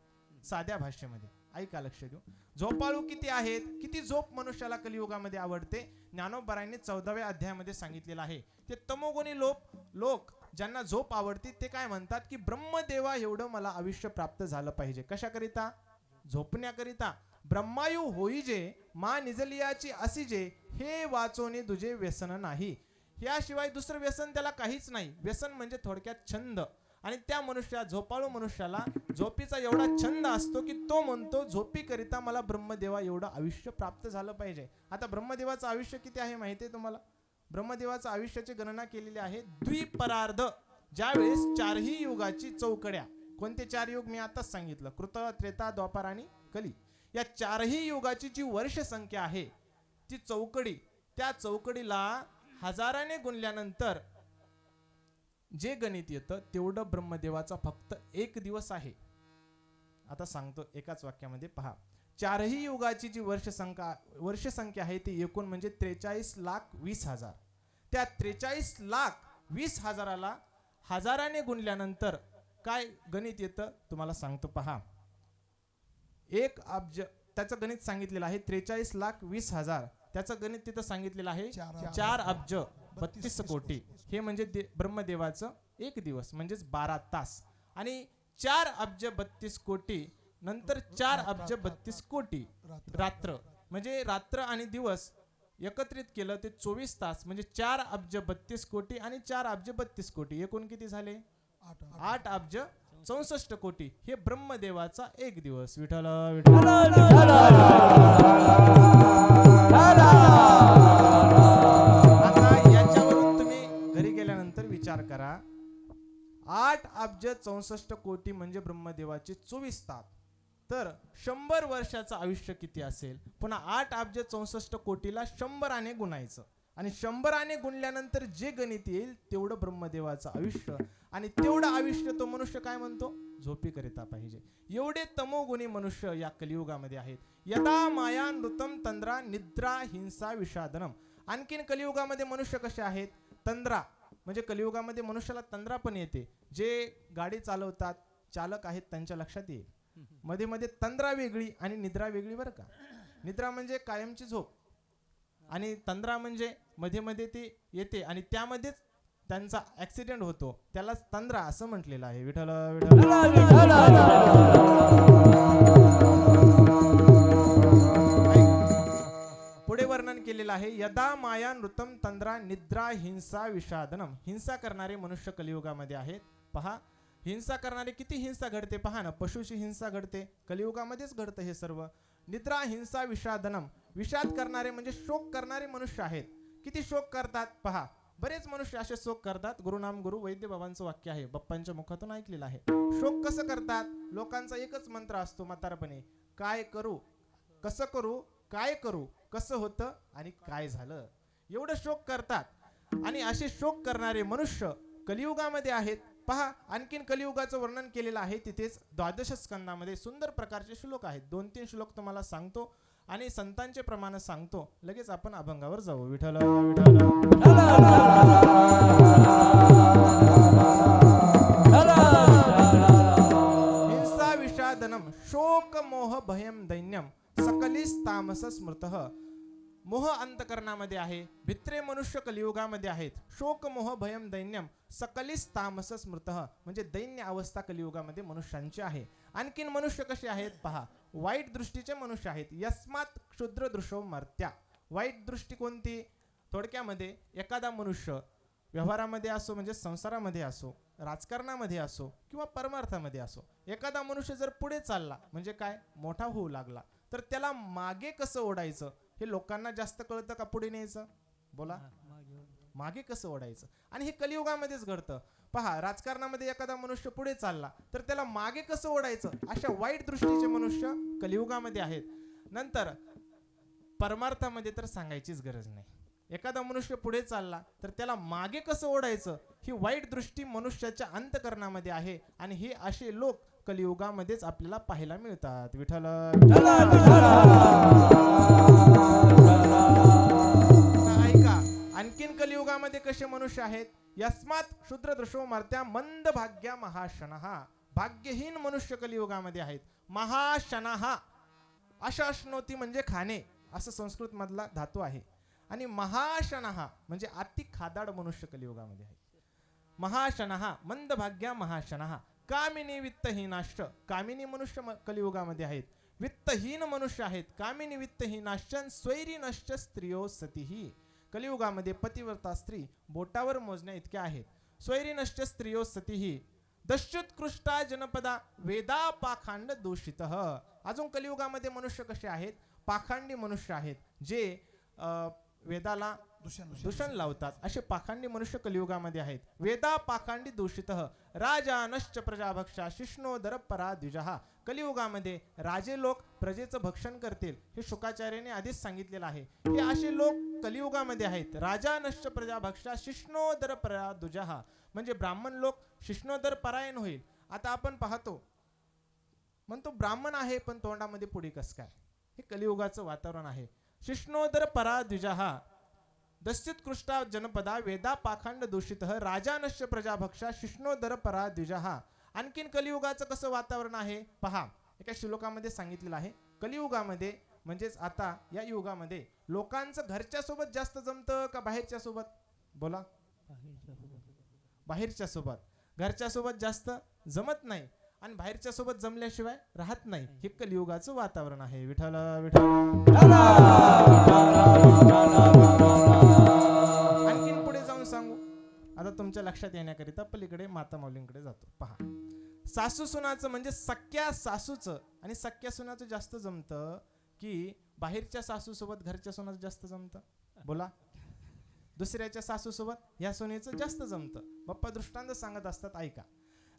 [SPEAKER 1] साध्या भाषेमध्ये ऐका, लक्ष देऊ. झोपाळू किती आहेत, किती झोप मनुष्याला कलियुगामध्ये आवडते. ज्ञानोबरायांनी 14व्या अध्यायामध्ये सांगितलेलं आहे ते तमोगुणी लोक ज्यांना झोप आवडते ते काय म्हणतात की ब्रह्मदेवा एवढं मला आयुष्य प्राप्त झालं पाहिजे. कशाकरिता, झोपण्याकरिता. ब्रह्मायू होईजे मा निजलियाची असिजे हे वाचोनी तुझे व्यसन नाही. याशिवाय दुसरं व्यसन त्याला काहीच नाही. व्यसन म्हणजे थोडक्यात छंद. आणि त्या झोपाळू मनुष्याला झोपीचा एवढा छंद असतो की तो म्हणतो झोपीकरिता मला ब्रह्मदेवा एवढं आयुष्य प्राप्त झालं पाहिजे. आता ब्रह्मदेवाचं आयुष्य किती आहे माहिती आहे तुम्हाला? ब्रह्मदेवाचं आयुष्याची गणना केलेली आहे द्विपरार्ध. ज्यावेळेस चारही युगाची चौकड्या, कोणते चार युग मी आताच सांगितलं, कृत, त्रेता, द्वापार आणि कली, या चारही युगाची जी वर्ष संख्या आहे ती चौकडी, त्या चौकडीला हजाराने गुणल्यानंतर जे गणित येतं तेवढं ब्रह्मदेवाचा फक्त एक दिवस आहे. आता सांगतो एकाच वाक्यामध्ये पहा. चारही युगाची जी वर्ष संख्या आहे ती एकूण म्हणजे 43,20,000. त्या 43,20,000ला हजाराने गुणल्यानंतर काय गणित येतं तुम्हाला सांगतो पहा. 1 अब्ज त्याचं गणित सांगितलेलं आहे 43,20,000. त्याचं गणित तिथं सांगितलेलं आहे 4 अब्ज 32 कोटी. हे म्हणजे ब्रह्मदेवाचं एक दिवस म्हणजेच 12 तास. आणि 4 अब्ज 32 कोटी नंतर 4 अब्ज 32 कोटी रात्र, म्हणजे रात्र आणि दिवस एकत्रित केलं ते 24 तास, म्हणजे 4 अब्ज 32 कोटी आणि 4 अब्ज 32 कोटी एकूण किती झाले? 8 अब्ज 64 कोटी हे ब्रह्मदेवाचा एक दिवस. विठ्ठल विठ्ठल. आता याच्यावरून तुम्ही घरी गेल्यानंतर विचार करा. 8 अब्ज 64 कोटी म्हणजे ब्रह्मदेवाचे 24 तास. तर 100 वर्षाचं आयुष्य किती असेल. पुन्हा 8 अब्ज 64 कोटीला 100 गुणायचं आणि 100 गुणल्यानंतर जे गणित येईल तेवढं ब्रह्मदेवाचं आयुष्य. आणि तेवढं आयुष्य तो मनुष्य काय म्हणतो, झोपी करिता पाहिजे. एवढे तमोगुणी मनुष्य या कलियुगामध्ये आहेत. यदा माया नृतम तंद्रा निद्रा हिंसा विषादनम. आणखीन कलियुगामध्ये मनुष्य कसे आहेत, तंद्रा म्हणजे कलियुगामध्ये मनुष्याला तंद्रा पण येते. जे गाडी चालवतात चालक आहेत त्यांच्या लक्षात येईल. मध्ये मध्ये तंद्रा वेगळी आणि निद्रा वेगळी बरं का. निद्रा म्हणजे कायमची झोप आणि तंद्रा म्हणजे मध्ये मध्ये ती येते आणि त्यामध्येच त्यांचा ऍक्सिडेंट होतो, त्यालाच तंद्रा असं म्हटलेलं आहे. विठ्ठल विठ्ठल. पुढे वर्णन केलेलं आहे. यदा माया नृतम तंद्रा निद्रा हिंसा विषादनम. हिंसा करणारे मनुष्य कलियुगामध्ये आहेत. पहा हिंसा करणारे, किती हिंसा घडते पहा ना. पशुची हिंसा घडते, कलियुगामध्येच घडतं हे सर्व. निद्रा हिंसा विषादनम. विषाद करणारे म्हणजे शोक करणारे मनुष्य आहेत. किती शोक करतात पहा. बरेच मनुष्य असे शोक करतात. गुरुनाम गुरु वैद्य बाबांचं वाक्य आहे, बाप्पांच्या मुखातून ऐकलेलं आहे. शोक कसं करतात. लोकांचा एकच मंत्र असतो म्हातारपणी, काय करू कसं करू, काय करू कसं होतं आणि काय झालं. एवढं शोक करतात. आणि असे शोक करणारे मनुष्य कलियुगामध्ये आहेत. पहा आणखीन कलियुगाचं वर्णन केलेलं आहे तिथेच 12 स्कंदामध्ये. सुंदर प्रकारचे श्लोक आहेत. 2-3 श्लोक तुम्हाला सांगतो आणि संतांचे प्रमाण सांगतो. लगेच आपण अभंगावर जाऊ. विठ्ठल विठ्ठल. हिंसा विषादनम शोक मोह भयम दैन्यम सकलिस तामस स्मृतः. मोह अंतकरणामध्ये आहे. भित्रे मनुष्य कलियुगामध्ये आहेत. शोक मोह भयम दैन्यम सकलिस तामस स्मृतः म्हणजे दैन्य अवस्था कलियुगामध्ये मनुष्यांची आहे. आणखीन मनुष्य कसे आहेत पहा. वाईट दृष्टीचे मनुष्य आहेत. यस्मात क्षुद्र दृशो मर्त्या. वाईट दृष्टी कोणती. थोडक्यामध्ये एखादा मनुष्य व्यवहारामध्ये असो म्हणजे संसारामध्ये असो, राजकारणामध्ये असो किंवा परमार्थामध्ये असो, एखादा मनुष्य जर पुढे चालला म्हणजे काय मोठा होऊ लागला तर त्याला मागे कसं ओढायचं हे लोकांना जास्त कळतं का पुढे न्यायचं. बोला मागे कसं ओढायचं. आणि हे कलियुगामध्येच घडतं पहा. राजकारणामध्ये एखादा मनुष्य पुढे चालला तर त्याला मागे कसं ओढायचं अशा वाईट दृष्टीचे मनुष्य कलियुगामध्ये आहेत. नंतर परमार्थामध्ये तर सांगायचीच गरज नाही. एखादा मनुष्य पुढे चालला तर त्याला मागे कसं ओढायचं ही वाईट दृष्टी मनुष्याच्या अंतकरणामध्ये आहे. आणि हे असे लोक कलियुगामध्येच आपल्याला पाहायला मिळतात. विठ्ठल ऐका आणखीन कलियुगामध्ये कसे मनुष्य आहेत. यस्मात क्षुद्र दृशो मर्त्या मंद भाग्या महाशनः. भाग्यहीन मनुष्य कलियुगामध्ये आहेत. महाशनः अशनोती म्हणजे खाणे असं संस्कृत मधला धातू आहे. आणि महाशनः म्हणजे अति खादाड मनुष्य कलियुगामध्ये आहे. महाशनः मंद भाग्या महाशनः. कामिनी वित्तहीनाश्च. कामिनी मनुष्य कलियुगामध्ये आहेत. वित्तहीन मनुष्य आहेत. कामिनी वित्तहीनाश्च स्वैरिनश्च स्त्रियो सतीही. कलियुगामध्ये पतिव्रता स्त्री बोटावर मोजण्या इतक्या आहेत. स्वैरिनश्च स्त्रियो सतीही. दस्युत्कृष्टा जनपदा वेदा पाखांड दूषितः. अजून कलियुगामध्ये मनुष्य कसे आहेत. पाखांडी मनुष्य आहेत जे वेदाला दूषण लावतात. असे पाखांडी मनुष्य कलियुगामध्ये आहेत. वेदा पाखांडी दूषितः. राजानश्च प्रजाभक्षा शिष्णोदर पराद्विजः. कलियुगामध्ये राजे लोक प्रजेचं भक्षण करतील हे शुकाचार्याने आधीच सांगितलेलं आहे. हे असे लोक कलियुगामध्ये आहेत. राजानश्च प्रजाभक्षा शिष्णोदर पराद्विजः म्हणजे ब्राह्मण लोक शिष्णोदर परायण होईल. आता आपण पाहतो म्हणतो ब्राह्मण आहे पण तोंडामध्ये पुढे कस काय. हे कलियुगाचं वातावरण आहे. शिष्णोदर पराद्विजः दस्युत्कृष्टा जनपदा वेदा पाखंड दूषितः राजानश्च प्रजाभक्षा शिष्णोदर पराद्विजः. आणखीन कलियुगाचं कसं वातावरण आहे पहा. एका श्लोकामध्ये सांगितलेलं आहे. कलियुगामध्ये म्हणजेच आता या युगामध्ये लोकांचं घरच्या सोबत जास्त जमतं का बाहेरच्या सोबत. बोला बाहेरच्या सोबत. घरच्या सोबत जास्त जमत नाही आणि बाहेरच्या सोबत जमल्याशिवाय राहत नाही. हे कलियुगाचं वातावरण आहे. विठ्ठल विठ्ठल. आणखीन पुढे जाऊन सांगू. आता तुमच्या लक्षात येण्याकरिता पलीकडे माता माऊलींकडे जातो. पहा सासू सुनाचं म्हणजे सख्या सासूचं आणि सख्या सुनाचं जास्त जमतं की बाहेरच्या सासू सोबत घरच्या सुनाचं जास्त जमतं? बोला. दुसऱ्याच्या सासू सोबत या सुनेचं जास्त जमतं. बाप्पा दृष्टांत सांगत असतात, ऐका.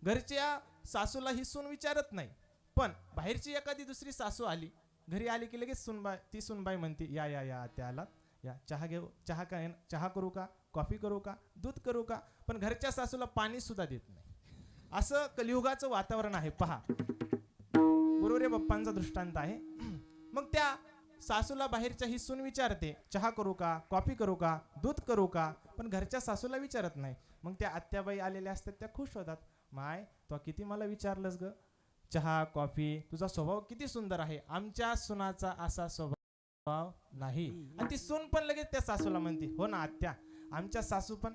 [SPEAKER 1] घरच्या सासूला ही सून विचारत नाही, पण बाहेरची एखादी दुसरी सासू आली, घरी आली की लगेच ती सुनबाई म्हणते, या या या त्याला या, चहा घेऊ, चहा करू का, कॉफी करू का, दूध करू का, पण घरच्या सासूला पाणी सुद्धा देत नाही. असं कलियुगाचं वातावरण आहे. पहा, गुरुरे बाप्पांचा दृष्टांत आहे. मग त्या सासूला बाहेरच्या ही सून विचारते, चहा करू का, कॉफी करू का, दूध करू का, पण घरच्या सासूला विचारत नाही. मग त्या आत्याबाई आलेल्या असतात, त्या खुश होतात. माय, तो किती मला विचारलंस ग, चहा कॉफी, तुझा स्वभाव किती सुंदर आहे, आमच्या सुनाचा असा स्वभाव नाही. आणि ती सून पण लगेच त्या सासूला म्हणते, हो ना आत्या, आमच्या सासू पण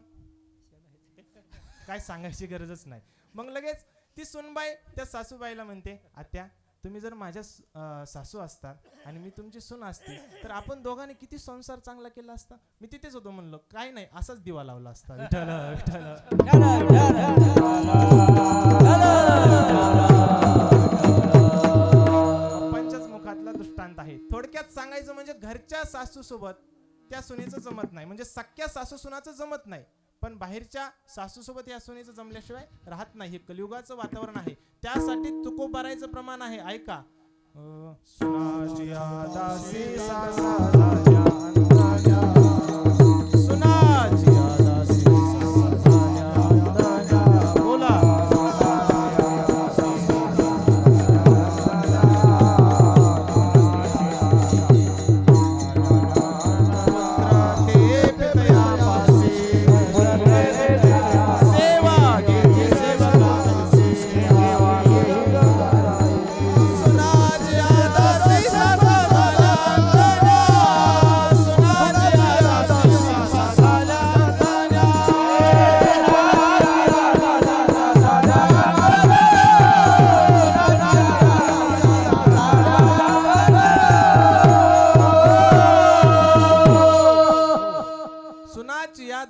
[SPEAKER 1] काय सांगायची गरजच नाही. मग लगेच ती सुनबाई त्या सासूबाईला म्हणते, आत्या, तुम्ही जर माझ्या सासू असतात आणि मी तुमची सून असती तर आपण दोघांनी किती संसार चांगला केला असता. मी तिथेच होतो, म्हणलं काय नाही, असाच दिवा लावला असता. विठ्ठल पंचच मुखातला दृष्टांत आहे. थोडक्यात सांगायचं म्हणजे घरच्या सासू सोबत त्या सुनेचं जमत नाही, म्हणजे सख्या सासू सुनाचं जमत नाही, पण बाहेरच्या सासू सोबत या सुनेचं जमल्याशिवाय राहत नाही. हे कलियुगाचं वातावरण आहे. त्यासाठी तुकोबारायचं प्रमाण आहे. ऐका. सुनाची दासी सासा झाल्या अंधाऱ्या, सुनाची दासी सासा झाल्या अंधाऱ्या. बोला.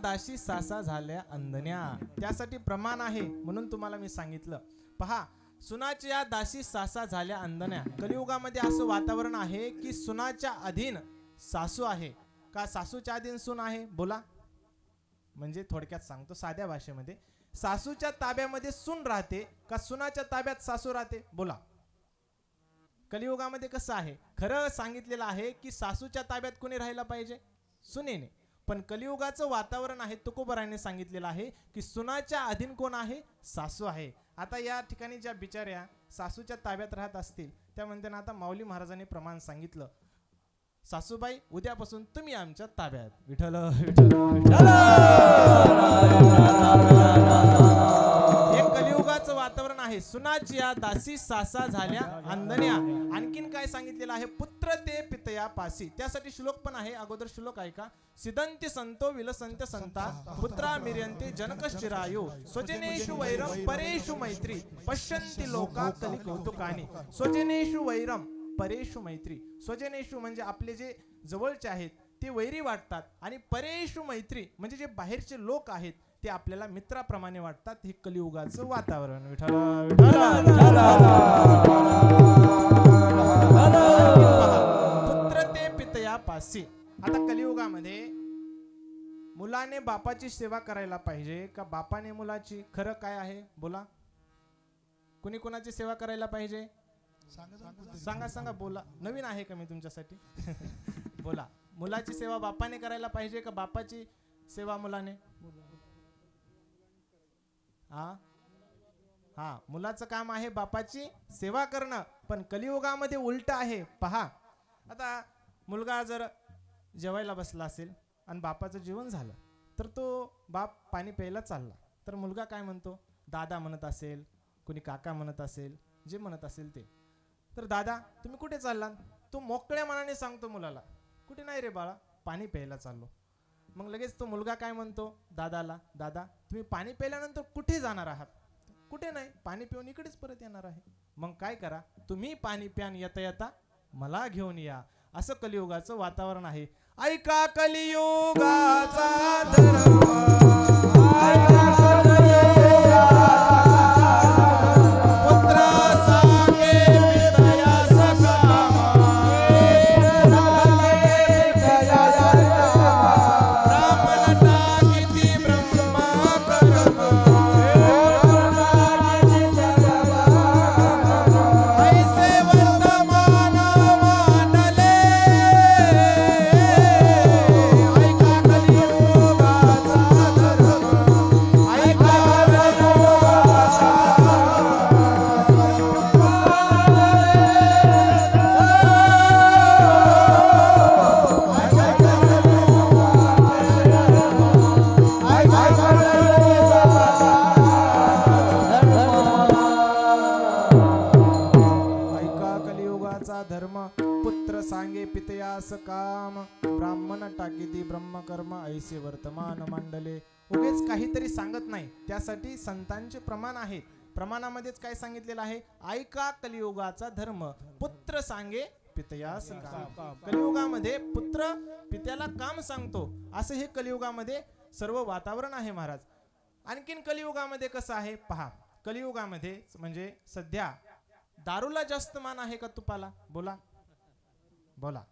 [SPEAKER 1] दासी सासा झाल्या अंधन्या. त्यासाठी प्रमाण आहे, म्हणून तुम्हाला मी सांगितलं. पहा, सुनाच्या या दासी सासा झाल्या अंधन्या. कलियुगामध्ये असं वातावरण आहे की सुनाच्या अधीन सासू आहे का सासूच्या अधीन सून आहे? बोला. म्हणजे थोडक्यात सांगतो साध्या भाषेमध्ये, सासूच्या ताब्यामध्ये सून राहते का सुनाच्या ताब्यात सासू राहते? बोला. कलियुगामध्ये कसं आहे? खरं सांगितलेलं आहे की सासूच्या ताब्यात कोणी राहायला पाहिजे? सुनेने. पण कलियुगाचं वातावरण आहे, तुकोबाराने सांगितलेलं आहे की सुनाच्या अधीन कोण आहे? सासू आहे. आता या ठिकाणी ज्या बिचाऱ्या सासूच्या ताब्यात राहत असतील त्या म्हणते ना, आता माऊली महाराजांनी प्रमाण सांगितलं, सासूबाई उद्यापासून तुम्ही आमच्या ताब्यात. विठ्ठल विठ्ठल विठ्ठल. हे कलियुगाचं वातावरण आहे. सुनाची या दासी सासा झाल्या अंधन्या. आणखीन काय सांगितलेलं आहे? पुत्र ते पितया पासी. त्यासाठी श्लोक पण आहे. अगोदर श्लोक ऐका. सिदंती संतो विलसंत संता पुत्रा मिर्यन्ते जनकश्चिरायु स्वजनेषु वैरम परेषु मैत्री पश्यन्ति लोका कली कौतुकानि. स्वजनेषु वैरम परेषु मैत्री. स्वजनेषु म्हणजे आपले जे जवळचे आहेत ते वैरी वाटतात, आणि परेषु मैत्री म्हणजे जे बाहेरचे लोक आहेत ते आपल्याला मित्राप्रमाणे वाटतात. हे कलियुगाचं वातावरण. विठ्ठल विठ्ठल. पुत्र ते पितया पासी. आता कलियुगामध्ये मुलाने बापाची सेवा करायला पाहिजे का बापाने मुलाची? खरं काय आहे? बोला. कुणी कुणाची सेवा करायला पाहिजे? सांगा सांगा, बोला. नवीन आहे का मी तुमच्यासाठी? बोला. मुलाची सेवा बापाने करायला पाहिजे का बापाची सेवा मुलाने? हा, मुलाचं काम आहे बापाची सेवा करणं, पण कलियुगामध्ये उलट आहे. पहा, आता मुलगा जर जेवायला बसला असेल आणि बापाचं जेवण झालं तर तो बाप पाणी प्यायला चालला, तर मुलगा काय म्हणतो? दादा म्हणत असेल, कोणी काका म्हणत असेल, जे म्हणत असेल ते. तर दादा तुम्ही कुठे चाललात? तो मोकळ्या मनाने सांगतो मुलाला, कुठे नाही रे बाळा, पाणी प्यायला चाललो. मग लगेच तो मुलगा काय म्हणतो दादाला? दादा तुम्ही पाणी प्यायल्यानंतर कुठे जाणार आहात? कुठे नाही, पाणी पिऊन इकडेच परत येणार आहे. मग काय करा, तुम्ही पाणी प्यान येता येता मला घेऊन या. असं कलियुगाचं वातावरण आहे. ऐका कलियुगाचा धर्म, ऐका कलियुगाचा विनाश काम ब्राह्मण टाकीती ब्रह्मकर्म ऐसे वर्तमान मांडले. उगेच काहीतरी सांगत नाही, त्यासाठी संतांचे प्रमाण आहेत. प्रमाणामध्येच काय सांगितलेलं आहे? ऐका कलियुगाचा धर्म, पुत्र सांगे पितयास काम. कलियुगामध्ये पुत्र पित्याला काम सांगतो, असं हे कलियुगामध्ये सर्व वातावरण आहे महाराज. आणखीन कलियुगामध्ये कसं आहे पहा. कलियुगामध्ये म्हणजे सध्या दारूला जास्त मान आहे का तुपाला? बोला बोला.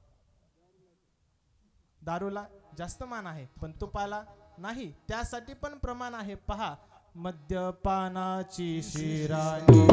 [SPEAKER 1] दारूला जास्त मान आहे, पण तुपाला नाही. त्यासाठी पण प्रमाण आहे पहा. मद्यपानाची शिराणी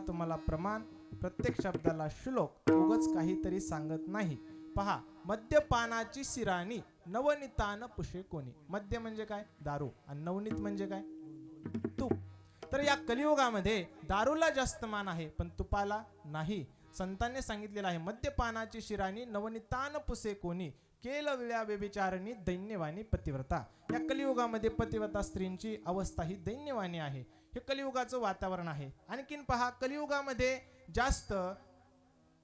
[SPEAKER 1] तुम्हाला प्रमाण, प्रत्येक शब्दाला श्लोक, उगच काहीतरी सांगत नाही. पहा, मद्यपानाची शिराणी नवनीतान पुशे कोणी. मद्य म्हणजे काय? दारू. आणि नवनीत म्हणजे काय? तूप. तर या कलियुगामध्ये दारूला जास्त मान आहे, पण तुपाला नाही. संतांनी सांगितलेलं आहे, मद्यपानाची शिराणी नवनीतान पुसे कोणी, केल विळ्या व्यभिचारणी दैन्यवाणी पतिव्रता. या कलियुगामध्ये पतिव्रता स्त्रींची अवस्था ही दैन्यवाणी आहे. हे कलियुगाचं वातावरण आहे. आणखीन पहा, कलियुगामध्ये जास्त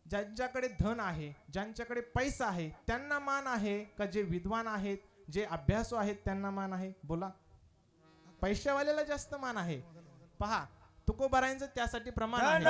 [SPEAKER 1] ज्यांच्याकडे धन आहे, ज्यांच्याकडे पैसा आहे, त्यांना मान आहे का जे विद्वान आहेत, जे अभ्यासू आहेत त्यांना मान आहे? बोला. पैशावाल्याला जास्त मान आहे. पहा, तुकोबारायांचं त्यासाठी प्रमाण आहे.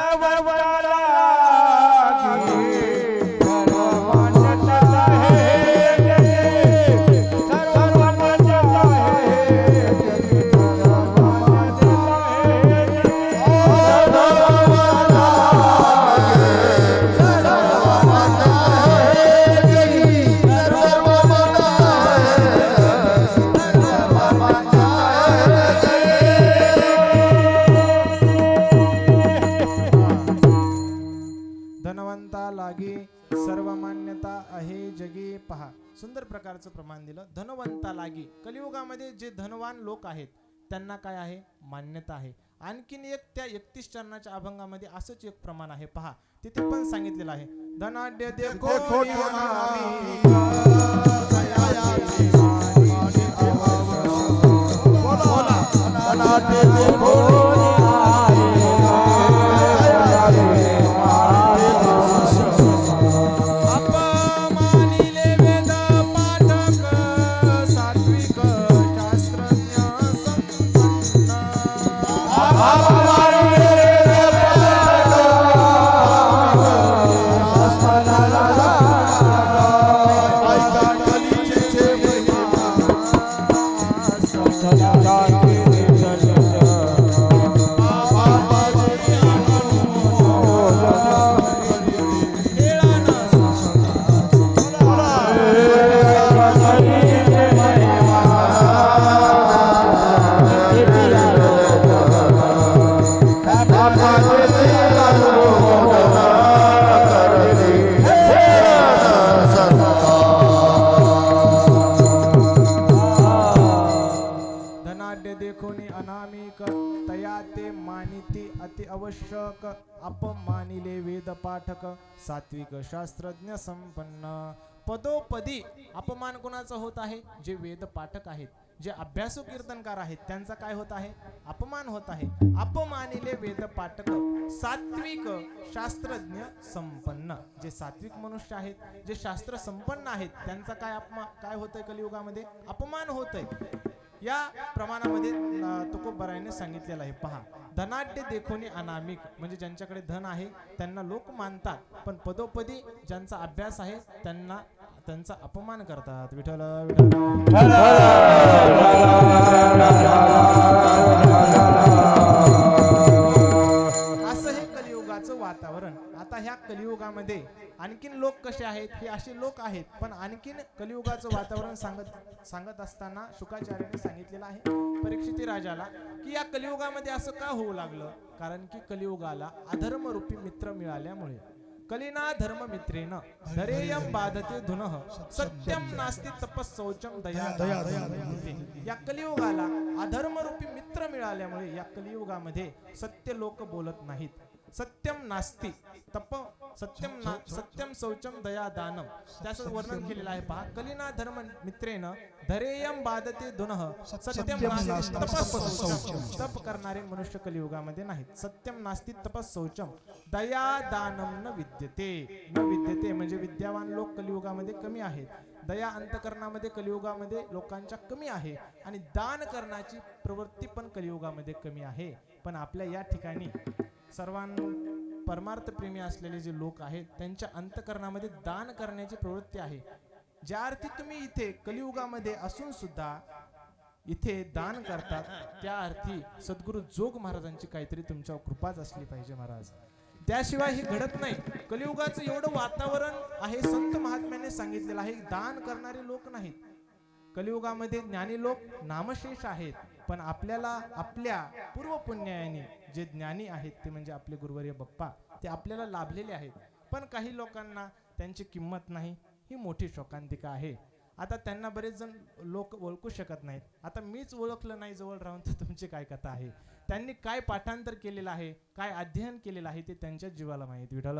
[SPEAKER 1] सर्व मान्यता आहे जगी. पहा, सुंदर प्रकारचं प्रमाण दिलं. धनवंता लागी. कलियुगामध्ये जे धनवान लोक आहेत त्यांना काय आहे? मान्यता आहे. आणखीन एक त्या 31 चरणाच्या अभंगामध्ये असंच एक प्रमाण आहे. पहा, तिथे पण सांगितलेलं आहे, धनाढ्य देखो आवश्यक अपमानिले वेद पाठक सात्विक शास्त्रज्ञ संपन्न. पदोपदी अपमान कोणाचा होत आहे? जे वेद पाठक आहेत, जे अभ्यासू कीर्तनकार आहेत, त्यांचा काय होत आहे? अपमान होत आहे. अपमानिले वेद पाठक सात्विक शास्त्रज्ञ संपन्न. जे सात्विक मनुष्य आहेत, जे शास्त्र संपन्न आहेत, त्यांचा काय होतंय? कलियुगामध्ये अपमान होतंय. या प्रमाणामध्ये तुकोबारायाने सांगितलेलं आहे. पहा, धनाढ्य देखोनी अनामिक, म्हणजे ज्यांच्याकडे धन आहे त्यांना लोक मानतात, पण पदोपदी ज्यांचा अभ्यास आहे त्यांचा अपमान करतात. विठ्ठल असं हे कलियुगाचं वातावरण. आता ह्या कलियुगामध्ये आणखीन लोक कसे आहेत? हे असे लोक आहेत, पण आणखीन कलियुगाचं वातावरण सांगत असताना शुकाचार्याने सांगितलेलं आहे परीक्षित राजाला की या कलियुगामध्ये असं का होऊ लागलं? कारण की कलियुगाला अधर्म रूपी मित्र मिळाल्यामुळे. कलिना धर्म मित्रेन धरेयम बाधते धुनः सत्यम नास्ति तपस्सौचम दया या कलियुगाला अधर्म रूपी मित्र मिळाल्यामुळे या कलियुगामध्ये सत्य लोक बोलत नाहीत. सत्यम नास्ति तप सत्यम शौचम दया दानम त्याचं वर्णन केलेलं आहे पहा. कलिना धर्म मित्रेन धरेयम बाधते धुनः सत्यम नास्ति तपस्सौचम तप करणारे मनुष्य कलियुगामध्ये नाहीत. सत्यम नास्ति तपस्सौचम दया दानम न विद्यते म्हणजे विद्यावान लोक कलियुगामध्ये कमी आहेत. दया अंतकरणामध्ये कलियुगामध्ये लोकांच्या कमी आहे आणि दान करण्याची प्रवृत्ती पण कलियुगामध्ये कमी आहे. पण आपल्या या ठिकाणी परमार्थ प्रेमी असलेले जे लोक आहेत त्यांच्या अंतकरणामध्ये दान करण्याची प्रवृत्ती आहे. ज्या अर्थी तुम्ही इथे कलियुगामध्ये असून सुद्धा इथे दान करतात त्या अर्थी सद्गुरु जोग महाराजांची काहीतरी तुमच्यावर कृपाच असली पाहिजे महाराज. त्याशिवाय हे घडत नाही. कलियुगाचं एवढं वातावरण आहे. संत महात्म्याने सांगितलेलं आहे दान करणारे लोक नाहीत. कलियुगामध्ये ज्ञानी लोक नामशेष आहेत. पण आपल्याला आपल्या पूर्व पुण्याने जे ज्ञानी आहेत ते म्हणजे आपले गुरुवर्य बाप्पा ते आपल्याला लाभलेले आहेत. पण काही लोकांना त्यांची किंमत नाही. ही मोठी शोकांतिका आहे. आता त्यांना बरेच जण लोक ओळखू शकत नाहीत. आता मीच ओळखलं नाही जवळ राहून तर तुमची काय कथा आहे. त्यांनी काय पाठांतर केलेलं आहे काय अध्ययन केलेलं आहे ते त्यांच्याच जीवाला माहित. विठ्ठल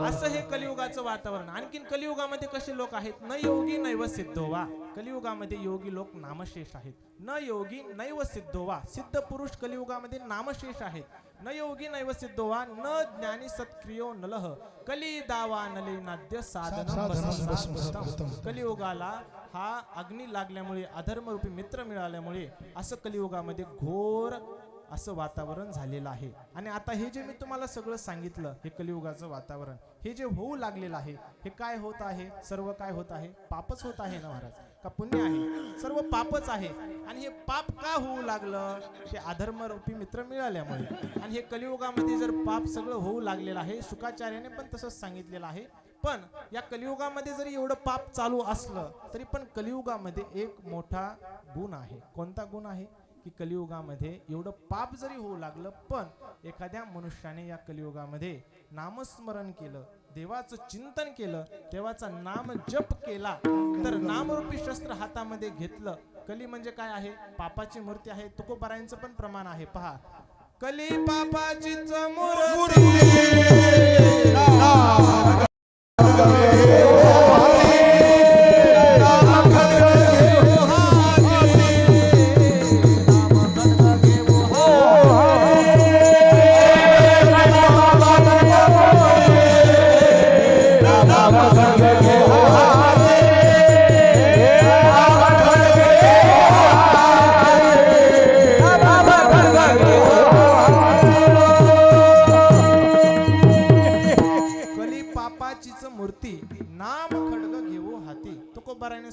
[SPEAKER 1] असं हे कलियुगाचं वातावरण. आणखीन कलियुगामध्ये कसे लोक आहेत. न योगी नैव सिद्धोवा. कलियुगामध्ये योगी लोक नामशेष आहेत. न योगी नैव सिद्धोवा. सिद्ध पुरुष कलियुगामध्ये नामशेष आहेत. न योगी नैव सिद्धोवा न ज्ञानी सत्क्रियो नलह कली दावा नले नाद्य साधन. कलियुगाला हा अग्नी लागल्यामुळे अधर्मरूपी मित्र मिळाल्यामुळे असं कलियुगामध्ये घोर असं वातावरण झालेलं आहे. आणि आता हे जे मी तुम्हाला सगळं सांगितलं हे कलियुगाचं वातावरण हे जे होऊ लागलेलं आहे हे काय होत आहे. सर्व काय होत आहे. पापच होत आहे ना महाराज का पुण्य आहे. सर्व पापच आहे. आणि हे पाप का होऊ लागलं ते अधर्मरूपी मित्र मिळाल्यामुळे. आणि हे कलियुगामध्ये जर पाप सगळं होऊ लागलेलं आहे शुकाचार्याने पण तसंच सांगितलेलं आहे. पण या कलियुगामध्ये जरी एवढं पाप चालू असलं तरी पण कलियुगामध्ये एक मोठा गुण आहे. कोणता गुण आहे की कलियुगामध्ये एवढं पाप जरी होऊ लागलं पण एखाद्या मनुष्याने या कलियुगामध्ये नामस्मरण केलं देवाचं चिंतन केलं देवाचा नाम जप केला तर नामरूपी शस्त्र हातामध्ये घेतलं. कली म्हणजे काय आहे. पापाची मूर्ती आहे. तुकोबारायांचं पण प्रमाण आहे पहा. कली पापाचीच मूर्ती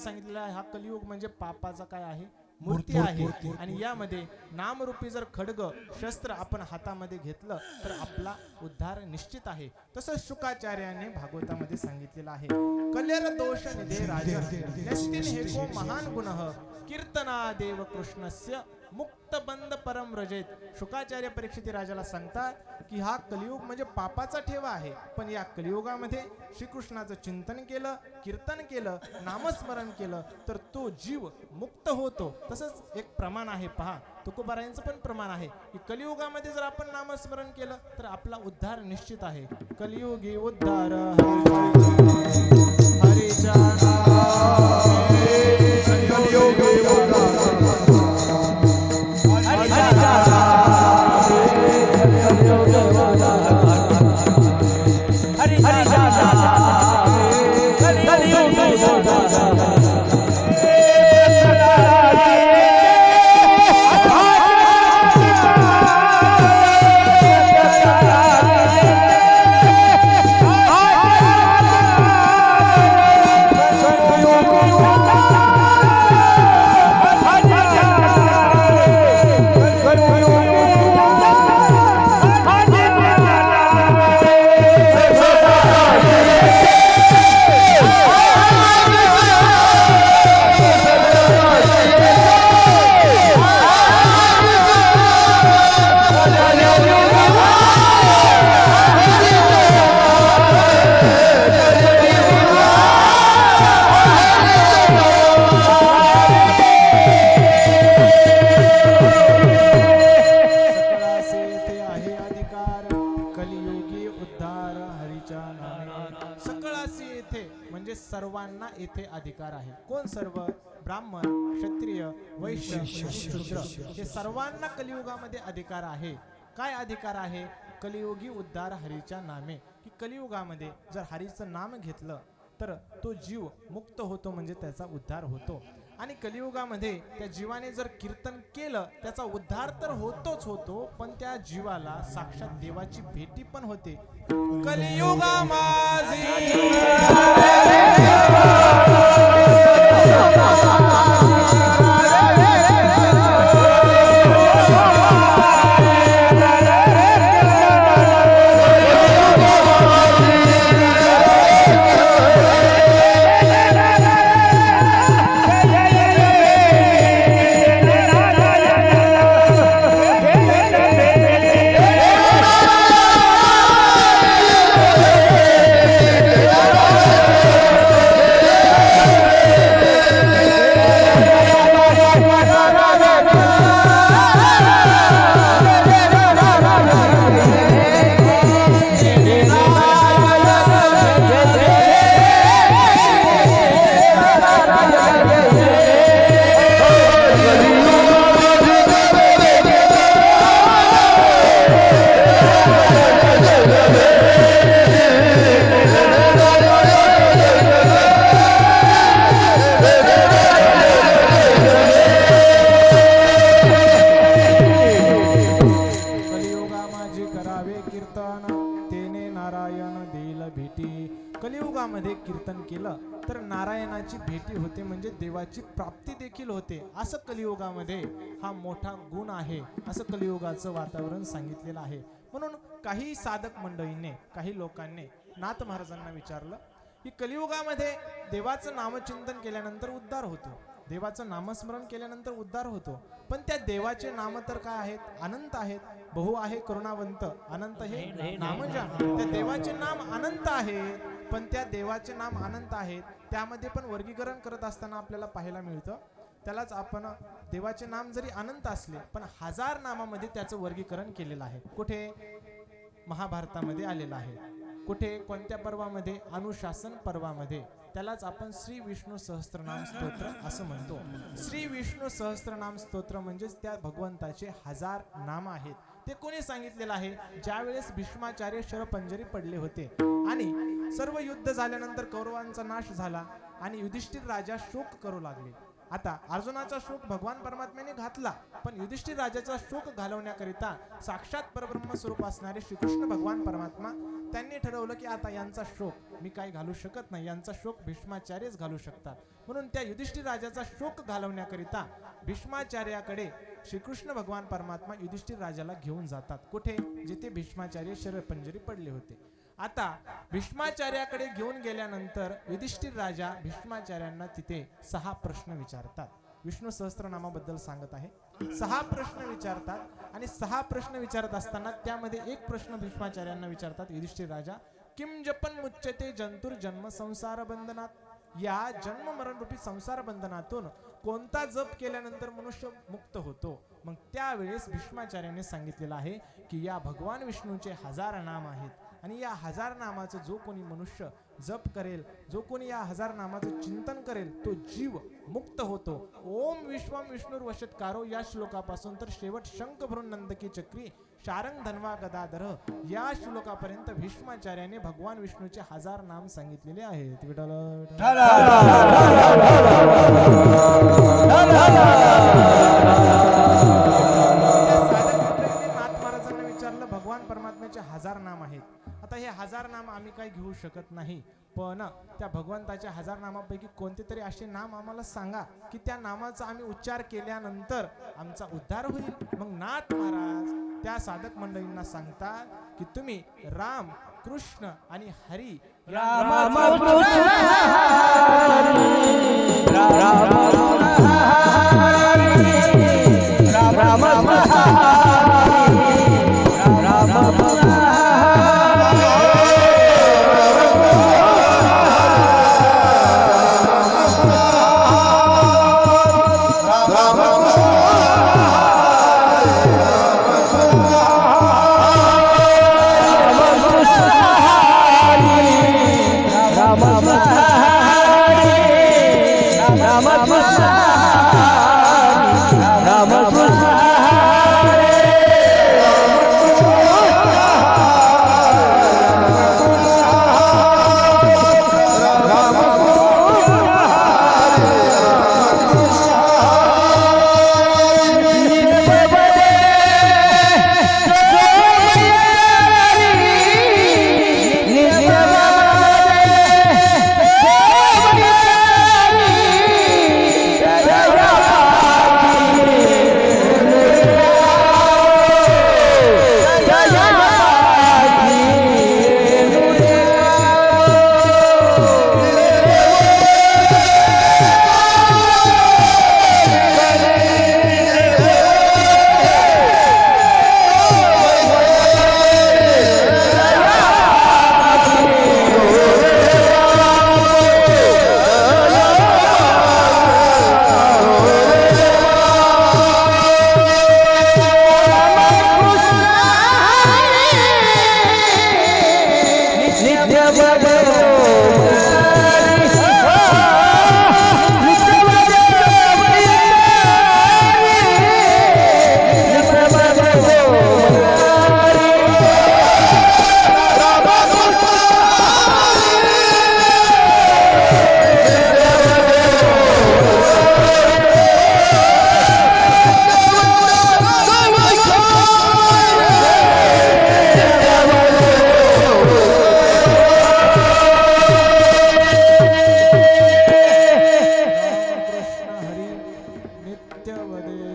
[SPEAKER 1] सांगितलेला हा कलियुग म्हणजे पापाचा काय आहे मूर्ती आहे. आणि यामध्ये नामरूपी जर खड्ग शस्त्र आपण हातामध्ये घेतलं तर आपला उद्धार निश्चित आहे. तसंच शुकाचार्याने भागवतामध्ये सांगितलेलं आहे. कलेर दोष निधे राजन हेको महान गुणः कीर्तना देव कृष्णस्य मुक्त बंद परम रजेत. शुकाचार्य परीक्षिती राजाला सांगतात की हा कलियुग म्हणजे पापाचा ठेवा आहे. पण या कलियुगामध्ये श्रीकृष्णाचं चिंतन केलं कीर्तन केलं नामस्मरण केलं तर तो जीव मुक्त होतो. तसंच एक प्रमाण आहे पहा. तुकोबारायांचं पण प्रमाण आहे की कलियुगामध्ये जर आपण नामस्मरण केलं तर आपला उद्धार निश्चित आहे. कलियुगी उद्धार हरीच्या
[SPEAKER 2] Yo
[SPEAKER 1] सर्वांना येथे अधिकार आहे. कोण सर्व? ब्राह्मण, क्षत्रिय, वैश्य आणि शूद्र हे सर्वांना कलियुगामध्ये अधिकार आहे. काय अधिकार आहे? कलियुगी उद्धार हरीच्या नामे, की कलियुगामध्ये जर हरीचं नाम घेतलं तर तो जीव मुक्त होतो, म्हणजे त्याचा उद्धार होतो. आणि कलियुगामध्ये त्या जीवाने जर कीर्तन केलं त्याचा उद्धार तर होतोच होतो, पण त्या जीवाला साक्षात देवाची भेटी पण होते. कलियुगा माझी कलियुगामध्ये कीर्तन केलं तर नारायणाची भेटी होते, म्हणजे देवाची प्राप्ती देखील होते. असं कलियुगामध्ये हा मोठा गुण आहे, असं कलियुगाचं वातावरण सांगितलेलं आहे. म्हणून काही साधक मंडळींनी, काही लोकांनी नाथ महाराजांना विचारलं की कलियुगामध्ये देवाचं नामचिंतन केल्यानंतर उद्धार होतो, देवाचं नामस्मरण केल्यानंतर उद्धार होतो, पण त्या देवाचे नाम तर काय आहेत? अनंत आहेत. बहु आहे करुणावंत, अनंत हे नामजान. त्या देवाचे नाम अनंत आहेत, पण त्या देवाचे नाम अनंत आहेत त्यामध्ये पण वर्गीकरण करत असताना आपल्याला पाहायला मिळतं. त्यालाच आपण देवाचे नाम जरी अनंत असले पण हजार नामामध्ये त्याचं वर्गीकरण केलेलं आहे. कुठे? महाभारतामध्ये आलेलं आहे. कुठे? कोणत्या पर्वामध्ये? अनुशासन पर्वामध्ये. त्यालाच आपण श्री विष्णू सहस्त्रनाम स्तोत्र असं म्हणतो. श्री विष्णू सहस्त्रनाम स्तोत्र म्हणजेच त्या भगवंताचे हजार नाम आहेत. ते कोणी सांगितलेलं आहे? ज्यावेळेस भीष्माचार्य शरपंजरी पडले होते आणि सर्व युद्ध झाल्यानंतर कौरवांचा नाश झाला आणि युधिष्ठिर राजा शोक करू लागले. आता अर्जुनाचा शोक भगवान परमात्म्याने घातला, पण युधिष्ठिर राजाचा शोक घालवण्याकरिता साक्षात परब्रह्म स्वरूप असणारे श्रीकृष्ण भगवान परमात्मा त्यांनी ठरवलं की आता यांचा शोक मी काही घालू शकत नाही, यांचा शोक भीष्माचार्यच घालू शकतात. म्हणून त्या युधिष्ठिर राजाचा शोक घालवण्याकरिता भीष्माचार्याकडे श्रीकृष्ण भगवान परमात्मा युधिष्ठिर राजाला घेऊन जातात. कुठे? जिथे भीष्माचार्य शरपंजरी पडले होते. आता भीष्माचार्याकडे घेऊन गेल्यानंतर युधिष्ठिर राजा भीष्माचार्यांना तिथे 6 प्रश्न विचारतात. विष्णू सहस्त्रनामाबद्दल सांगत आहे. 6 प्रश्न विचारतात आणि 6 प्रश्न विचारत असताना त्यामध्ये एक प्रश्न भीष्माचार्यांना विचारतात युधिष्ठिर राजा, किम जपन मुच्यते जंतुर जन्म संसार बंधनात. या जन्म मरण रूपी संसार बंधनातून कोणता जप केल्यानंतर मनुष्य मुक्त होतो? मग त्यावेळेस भीष्माचार्याने सांगितलेलं आहे की या भगवान विष्णूचे 1000 नाम आहेत आणि या 1000 नामाचं जो कोणी मनुष्य जप करेल, जो कोणी या 1000 नामाचं चिंतन करेल तो जीव मुक्त होतो. ओम विश्वम विष्णुर वशत्कारो या श्लोकापासून तर शेवट शंख भरून नंदकी चक्री शारंग धन्वा गदाधर या श्लोकापर्यंत भीष्माचार्याने भगवान विष्णूचे 1000 नाम सांगितलेले आहेत. नाथ महाराजांना विचारलं भगवान परमात्म्याचे 1000 नाम आहेत. आता हे 1000 नाम आम्ही काही घेऊ शकत नाही, पण त्या भगवंताच्या 1000 नामापैकी कोणते तरी असे नाम आम्हाला सांगा की त्या नामाचा आम्ही उच्चार केल्यानंतर आमचा उद्धार होईल. मग नाथ महाराज त्या साधक मंडळींना सांगतात की तुम्ही राम, कृष्ण आणि हरी
[SPEAKER 2] Rama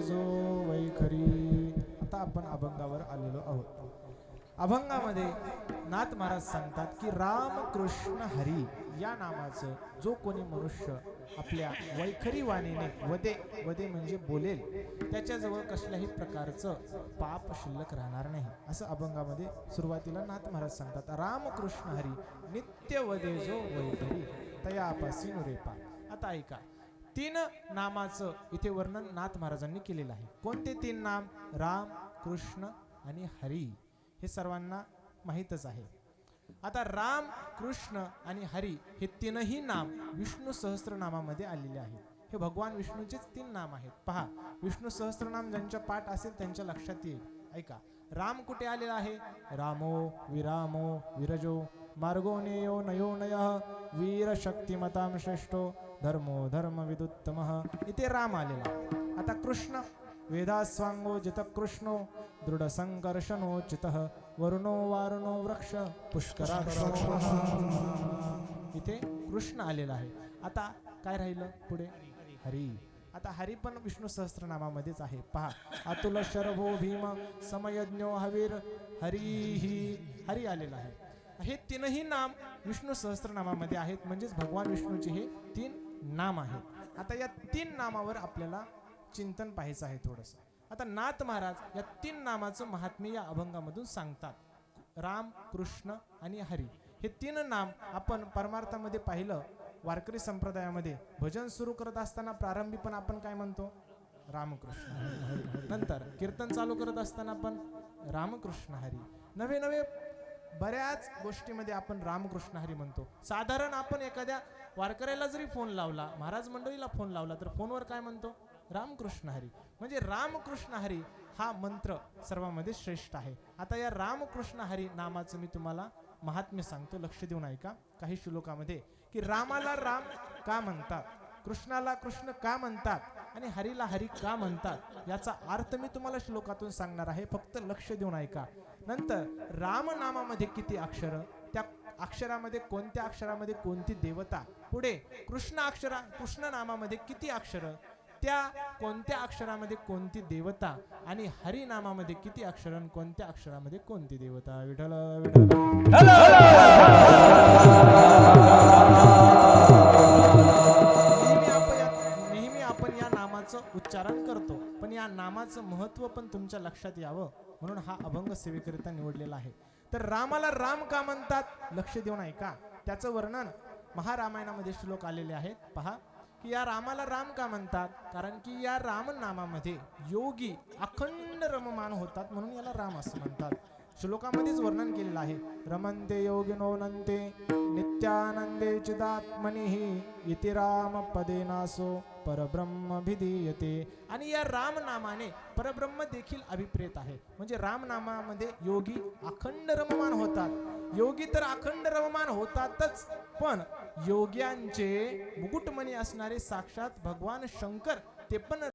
[SPEAKER 1] जो वैखरी. आता आपण अभंगावर आलेलो आहोत. अभंगामध्ये नाथ महाराज सांगतात की राम कृष्ण हरी या नामाचं जो कोणी मनुष्य आपल्या वैखरी वाणीने वदे, वदे म्हणजे बोलेल, त्याच्याजवळ कसल्याही प्रकारचं पाप शिल्लक राहणार नाही, असं अभंगामध्ये सुरुवातीला नाथ महाराज सांगतात. राम कृष्ण हरी नित्य वदे जो वैखरी तयापासी नुरेपा. आता ऐका, तीन नामाचं इथे वर्णन नाथ महाराजांनी केलेलं आहे. कोणते तीन नाम? राम, कृष्ण आणि हरी. हे सर्वांना माहीतच आहे. आता राम, कृष्ण आणि हरी हे तीनही नाम विष्णू सहस्त्रनामामध्ये आलेले आहेत. हे भगवान विष्णूचेच तीन नाम आहेत. पहा, विष्णू सहस्त्रनाम ज्यांच्या पाठ असेल त्यांच्या लक्षात येईल. ऐका, राम कुठे आलेला आहे? रामो विरामो विरजो मार्गो नेयो नयो नयः वीर शक्तिमतां श्रेष्ठो धर्मो धर्म विदुत्तमः. इथे राम आलेला. आता कृष्ण वेदास्वांगो जित कृष्णो दृढ संकर्षणो चितः वरुणो वारुणो वृक्ष पुष्कराक्षो. इथे कृष्ण आलेला आहे. आता काय राहिलं पुढे? हरी. आता हरी पण विष्णू सहस्त्रनामामध्येच आहे. पहा, अतुल शरभो भीम समयज्ञो हवीर हरी. हरी आलेला आहे. हे तीनही नाम विष्णू सहस्त्रनामामध्ये आहेत. म्हणजेच भगवान विष्णूचे हे तीन नाम आहेत. आता या तीन नामावर आपल्याला चिंतन पाहायचं आहे थोडंसं. आता नाथ महाराज या तीन नामाचं महात्म्य या अभंगामधून सांगतात. राम, कृष्ण आणि हरी हे तीन नाम आपण परमार्थामध्ये पाहिलं. वारकरी संप्रदायामध्ये भजन सुरू करत असताना प्रारंभी पण आपण काय म्हणतो? रामकृष्ण. नंतर कीर्तन चालू करत असताना पण रामकृष्ण हरी. नवे नवे बऱ्याच गोष्टीमध्ये आपण रामकृष्ण हरी म्हणतो. साधारण आपण एखाद्या वारकऱ्याला जरी फोन लावला, महाराज मंडळीला फोन लावला, तर फोनवर काय म्हणतो? रामकृष्ण हरी. म्हणजे रामकृष्ण हरी हा मंत्र सर्वांमध्ये श्रेष्ठ आहे. आता या रामकृष्ण हरी नामाचं मी तुम्हाला महात्म्य सांगतो, लक्ष देऊन ऐका. काही श्लोकामध्ये की रामाला राम का म्हणतात, कृष्णाला कृष्ण का म्हणतात आणि हरीला हरी का म्हणतात, याचा अर्थ मी तुम्हाला श्लोकातून सांगणार आहे. फक्त लक्ष देऊन ऐका. नंतर राम नामामध्ये किती अक्षर, त्या अक्षरामध्ये कोणत्या अक्षरामध्ये कोणती देवता, पुढे कृष्ण नामामध्ये किती अक्षर, त्या कोणत्या अक्षरामध्ये कोणती देवता, आणि हरी नामामध्ये किती अक्षर, कोणत्या अक्षरामध्ये कोणती देवता. विठ्ठल विठ्ठल. नेहमी आपण या नामाचं उच्चारण करतो, पण या नामाचं महत्व पण तुमच्या लक्षात यावं म्हणून हा अभंग सेवेकरिता निवडलेला आहे. तर रामाला राम का म्हणतात, लक्ष देऊन ऐका. त्याचं वर्णन महारामायणामध्ये श्लोक आलेले आहेत. पहा की या रामाला राम का म्हणतात, कारण की या राम नामामध्ये योगी अखंड रममान होतात, म्हणून याला राम असं म्हणतात. श्लोकामध्येच वर्णन केलेलं आहे. रमन्ते योगिनो नन्ते नित्यानंदे चिदात्मनिहि इति राम पदेनासो परब्रह्म भिधीयते. आणि या राम नामाने परब्रह्म देखील अभिप्रेत आहे. म्हणजे राम नामामध्ये योगी अखंड रममान होतात. योगी तर अखंड रममान होतातच, पण योग्यांचे मुकुटमणी असणारे साक्षात भगवान शंकर ते पण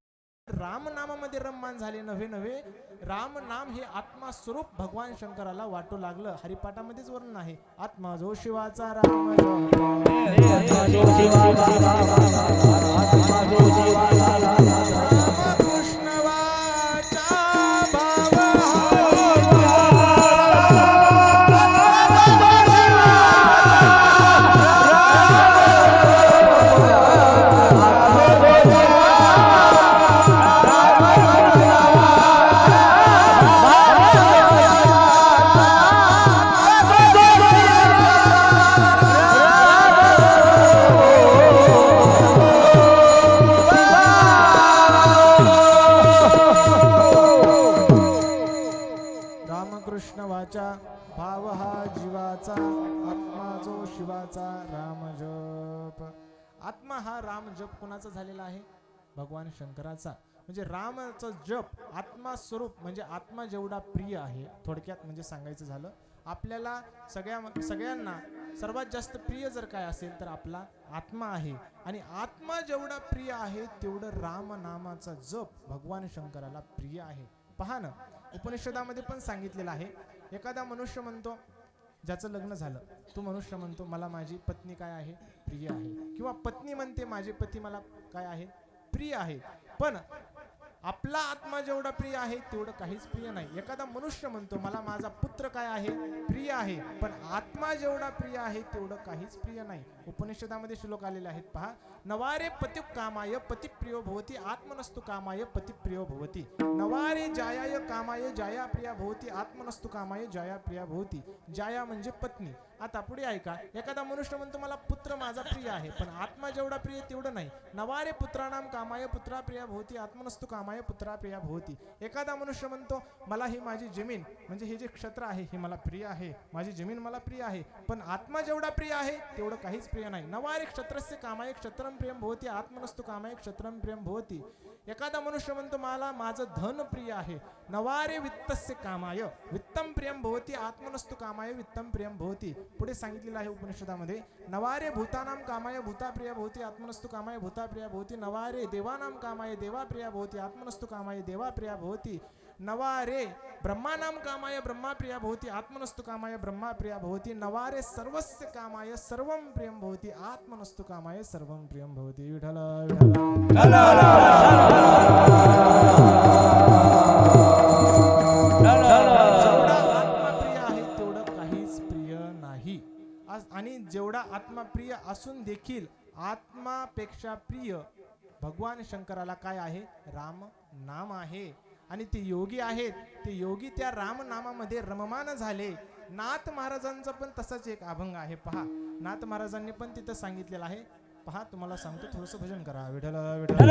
[SPEAKER 1] राम नामामध्ये रममान झाले. नव्हे राम नाम हे आत्मा स्वरूप भगवान शंकराला वाटू लागलं. हरिपाठामध्येच वर्णन आहे. आत्मा जो शिवाचा राम कृष्ण वाचा भाव हा जीवाचा आत्मा जो शिवाचा राम जप. आत्मा हा राम जप कोणाचा झालेला आहे? भगवान शंकराचा. म्हणजे रामाचा जप आत्मा स्वरूप, म्हणजे आत्मा जेवढा प्रिय आहे, थोडक्यात म्हणजे सांगायचं झालं आपल्याला सगळ्यांना सर्वात जास्त प्रिय जर काय असेल तर आपला आत्मा आहे. आणि आत्मा जेवढा प्रिय आहे तेवढं राम नामाचा जप भगवान शंकराला प्रिय आहे. पहा ना, उपनिषदामध्ये पण सांगितलेलं आहे. एखादा मनुष्य म्हणतो, ज्याचं लग्न झालं, तो मनुष्य म्हणतो मला माझी पत्नी काय आहे? प्रिय आहे. किंवा पत्नी म्हणते माझे पती मला काय आहे? प्रिय आहे. पण आपला आत्मा जेवढा प्रिय आहे तेवढं काहीच प्रिय नाही. एखादा मनुष्य म्हणतो मला माझा पुत्र काय आहे प्रिय आहे, पण आत्मा जेवढा प्रिय आहे तेवढं काहीच प्रिय नाही. उपनिषदामध्ये श्लोक आलेले आहेत पहा. नवारे पती कामाय पती प्रियो भवती आत्मनस्तु कामाय पती प्रियो भवती. नवारे जायाय कामाय जाया प्रिया भवती आत्मनस्तु कामाय जाया प्रिया भवती. जाया म्हणजे पत्नी. आता पुढे ऐका. एखादा मनुष्य म्हणतो मला पुत्र माझा प्रिय आहे, पण आत्मा जेवढा प्रिय तेवढं नाही. नवारे पुत्राणाम कामाय पुत्रा प्रिया भवती आत्मनस्तु कामाय पुत्रा प्रिया भवती. एखादा मनुष्य म्हणतो मला ही माझी जमीन म्हणजे हे जे क्षेत्र आहे हे मला प्रिय आहे, माझी जमीन मला प्रिय आहे, पण आत्मा जेवढा प्रिय आहे तेवढं काहीच प्रिय नाही. नवारे क्षत्रस्य कामाय क्षत्रम प्रियम भवती आत्मनस्तु कामाय क्षत्रम प्रियम भवती. एखादा मनुष्य म्हणतो मला माझं धन प्रिय आहे. नवारे वित्तस्य कामाय वित्तम प्रियम भवती आत्मनस्तु कामाय वित्तम प्रियम भवती. पुढे सांगितलेलं आहे उपनिषदामध्ये नवारे भूतानाम कामाय भूता प्रिया भवती आत्मनस्तु कामाय भूता प्रिया भवती. नवारे देवानाम कामाय देवा प्रिया भवती आत्मनस्तु कामाय देवा प्रिया भवती. नवारे ब्रह्मानाम कामाय ब्रह्मा प्रिया भवती आत्मनस्तु कामाय ब्रह्मा प्रिया भवती. नवारे सर्वस्य कामाय सर्वं प्रियं भवती आत्मनस्तु कामाय सर्वं प्रियं भवती. विठ्ठल विठ्ठल जेवढा आत्मा प्रिय आहे तेवढं काहीच प्रिय नाही. आणि जेवढा आत्मा प्रिय असून देखील आत्मापेक्षा प्रिय भगवान शंकराला काय आहे? राम नाम आहे. आणि ते योगी आहेत, ते योगी त्या राम नामामध्ये रममान झाले. नाथ महाराजांचा पण तसाच एक अभंग आहे पहा. नाथ महाराजांनी पण तिथं सांगितलेलं आहे पहा. तुम्हाला सांगतो, थोडंसं भजन करा. विठ्ठल विठ्ठल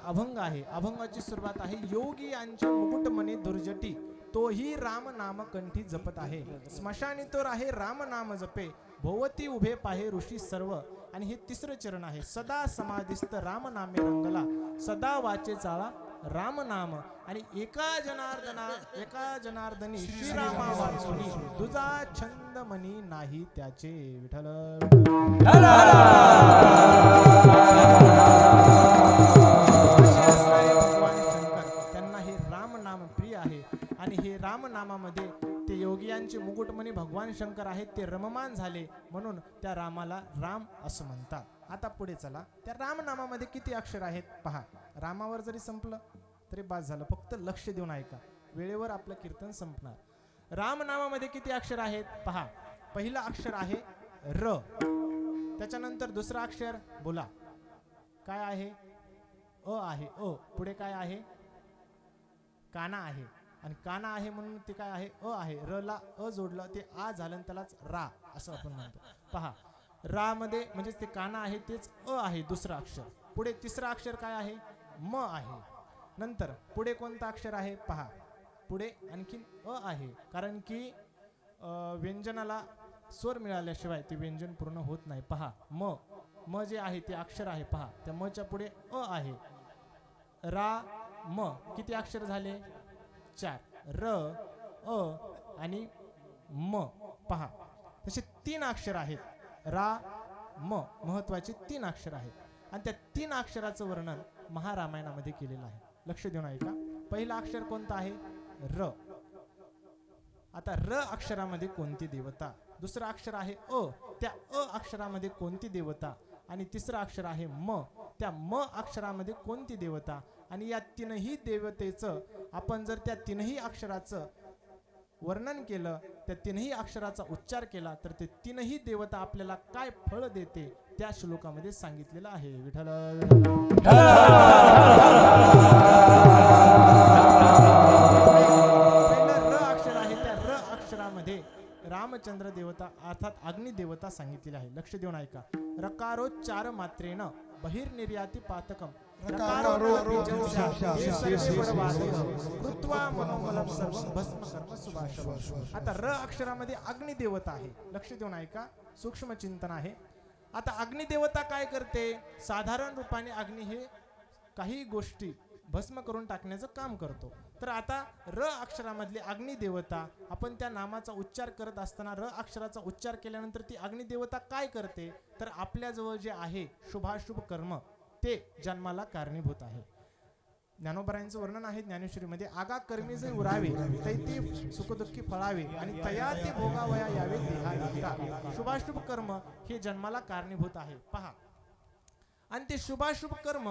[SPEAKER 1] अभंग आहे. अभंगाची सुरुवात आहे. योगी यांचे मुकुट मनी दुर्जटी तोही राम नाम कंठी जपत आहे. स्मशानी तो राहे राम नाम जपे भोवती उभे पाहे ऋषी सर्व. आणि हे तिसरं चरण आहे. सदा समाधिस्थ राम नामे रंगला सदा वाचे चाळा राम नाम. आणि एका जनार्दनी श्रीरामा वाचुनी तुझा छंद मनी नाही त्याचे. विठ्ठल आणि हे राम नामामध्ये ते योगियांचे मुकुटमणी भगवान शंकर आहेत, ते रममान झाले म्हणून त्या रामाला राम असं म्हणतात. आता पुढे चला. त्या राम नामामध्ये किती अक्षर आहेत पहा. रामावर जरी संपलं तरी बास झालं. फक्त लक्ष देऊन ऐका, वेळेवर आपलं कीर्तन संपणार. राम नामामध्ये किती अक्षर आहेत पहा. पहिलं अक्षर आहे र. त्याच्यानंतर दुसरं अक्षर बोला काय आहे? अ आहे. अ पुढे काय आहे? काना आहे. आणि काना आहे म्हणून ते काय आहे? अ आहे. र ला अ जोडलं ते आ झालं, त्यालाच रा असं आपण म्हणतो. पहा, रा मध्ये म्हणजे ते काना आहे तेच अ आहे दुसरं अक्षर. पुढे तिसरं अक्षर काय आहे? म आहे. नंतर पुढे कोणतं अक्षर आहे पहा. पुढे आणखीन अ आहे, कारण की व्यंजनाला स्वर मिळाल्याशिवाय ते व्यंजन पूर्ण होत नाही. पहा, म जे आहे ते अक्षर आहे पहा. त्या म च्या पुढे अ आहे. रा म किती अक्षर झाले? उच्चार र अ आणि म. पहा तसे 3 अक्षर आहेत. रा म महत्वाचे 3 अक्षर आहेत आणि त्या 3 अक्षराचं वर्णन महारामायणामध्ये केलेलं आहे. लक्ष देऊन ऐका. पहिलं अक्षर कोणतं आहे? र. आता र अक्षरामध्ये कोणती देवता? दुसरं अक्षर आहे अ, त्या अ अक्षरामध्ये कोणती देवता? आणि तिसरं अक्षर आहे म, त्या म अक्षरामध्ये कोणती देवता? आणि या तीनही देवतेचं आपण जर त्या तीनही अक्षराचं वर्णन केलं, त्या तीनही अक्षराचा उच्चार केला तर ते तीनही देवता आपल्याला काय फळ देते त्या श्लोकामध्ये सांगितलेलं आहे. विठ्ठल पहिलं र अक्षर आहे. त्या र अक्षरामध्ये रामचंद्र देवता अर्थात अग्नि देवता सांगितलेली आहे. लक्ष देऊन ऐका. रकारोच्चार मात्रेन बहिर्निर्याती पातकम आता र अक्षरामध्ये अग्नि देवता आहे. लक्ष देऊन ऐका. सूक्ष्म चिंतन आहे. आता अग्नि देवता काय करते? साधारण रूपाने अग्नि हे काही गोष्टी भस्म करून टाकण्याचं काम करतो. तर आता र अक्षरामधली अग्नि देवता आपण त्या नामाचा उच्चार करत असताना र अक्षराचा उच्चार केल्यानंतर ती अग्नि देवता काय करते? तर आपल्याजवळ जे आहे शुभाशुभ कर्म ते जन्माला कारणीभूत आहे. ज्ञानोबरायांचं वर्णन आहे ज्ञानेश्वरीमध्ये. आगा कर्मी जे उरावे तैती सुखदुःखी फळावे आणि तया ते भोगावया यावे देहा. शुभाशुभ कर्म हे जन्माला कारणीभूत आहे. पहा, आणि ते शुभाशुभ कर्म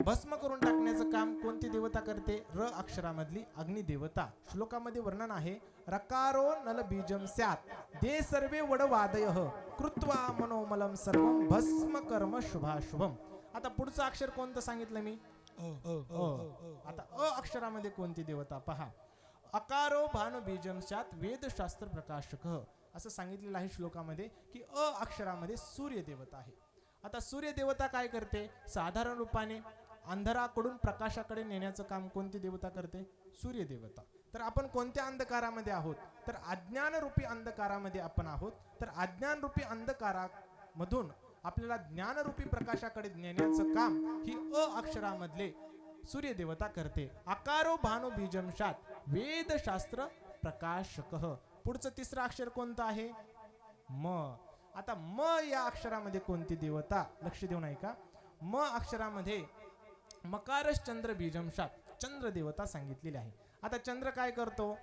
[SPEAKER 1] भस्म करून टाकण्याचं काम कोणती देवता करते? र अक्षरामधली अग्नि देवता. श्लोकामध्ये वर्णन आहे. रकारो नल बीजम स्यात् दे सर्वे वडवादयः कृत्वा मनोमलम सर्वं भस्म कर्म शुभाशुभम. आता पुढचं अक्षर कोणतं सांगितलं मी? आता अ अक्षरामध्ये कोणती देवता? पहा, अकारो भानु बीजम स्यात् वेदशास्त्र प्रकाशक असं सांगितलेलं आहे श्लोकामध्ये की अ अक्षरामध्ये सूर्य देवता आहे. आता सूर्य देवता काय करते? साधारण रूपाने अंधाराकडून प्रकाशाकडे नेण्याचं काम कोणती देवता करते? सूर्य देवता. तर आपण कोणत्या अंधकारामध्ये आहोत? तर अज्ञान रूपी अंधकारामध्ये आपण आहोत. तर अज्ञान रूपी अंधकारामधून आपल्याला ज्ञानरूपी प्रकाशाकडे नेण्याचं काम ही अ अक्षरामधले सूर्य देवता करते. आकारो भानु बीजम शात वेदशास्त्र प्रकाशक. पुढचं तिसरं अक्षर कोणतं आहे? म. आता म या अक्षरामध्ये कोणती देवता? लक्ष देऊन ऐका. म अक्षरामध्ये मकारश चंद्र बीजम शात चंद्र देवता सांगितलेली आहे. आता चंद्र काय करतो?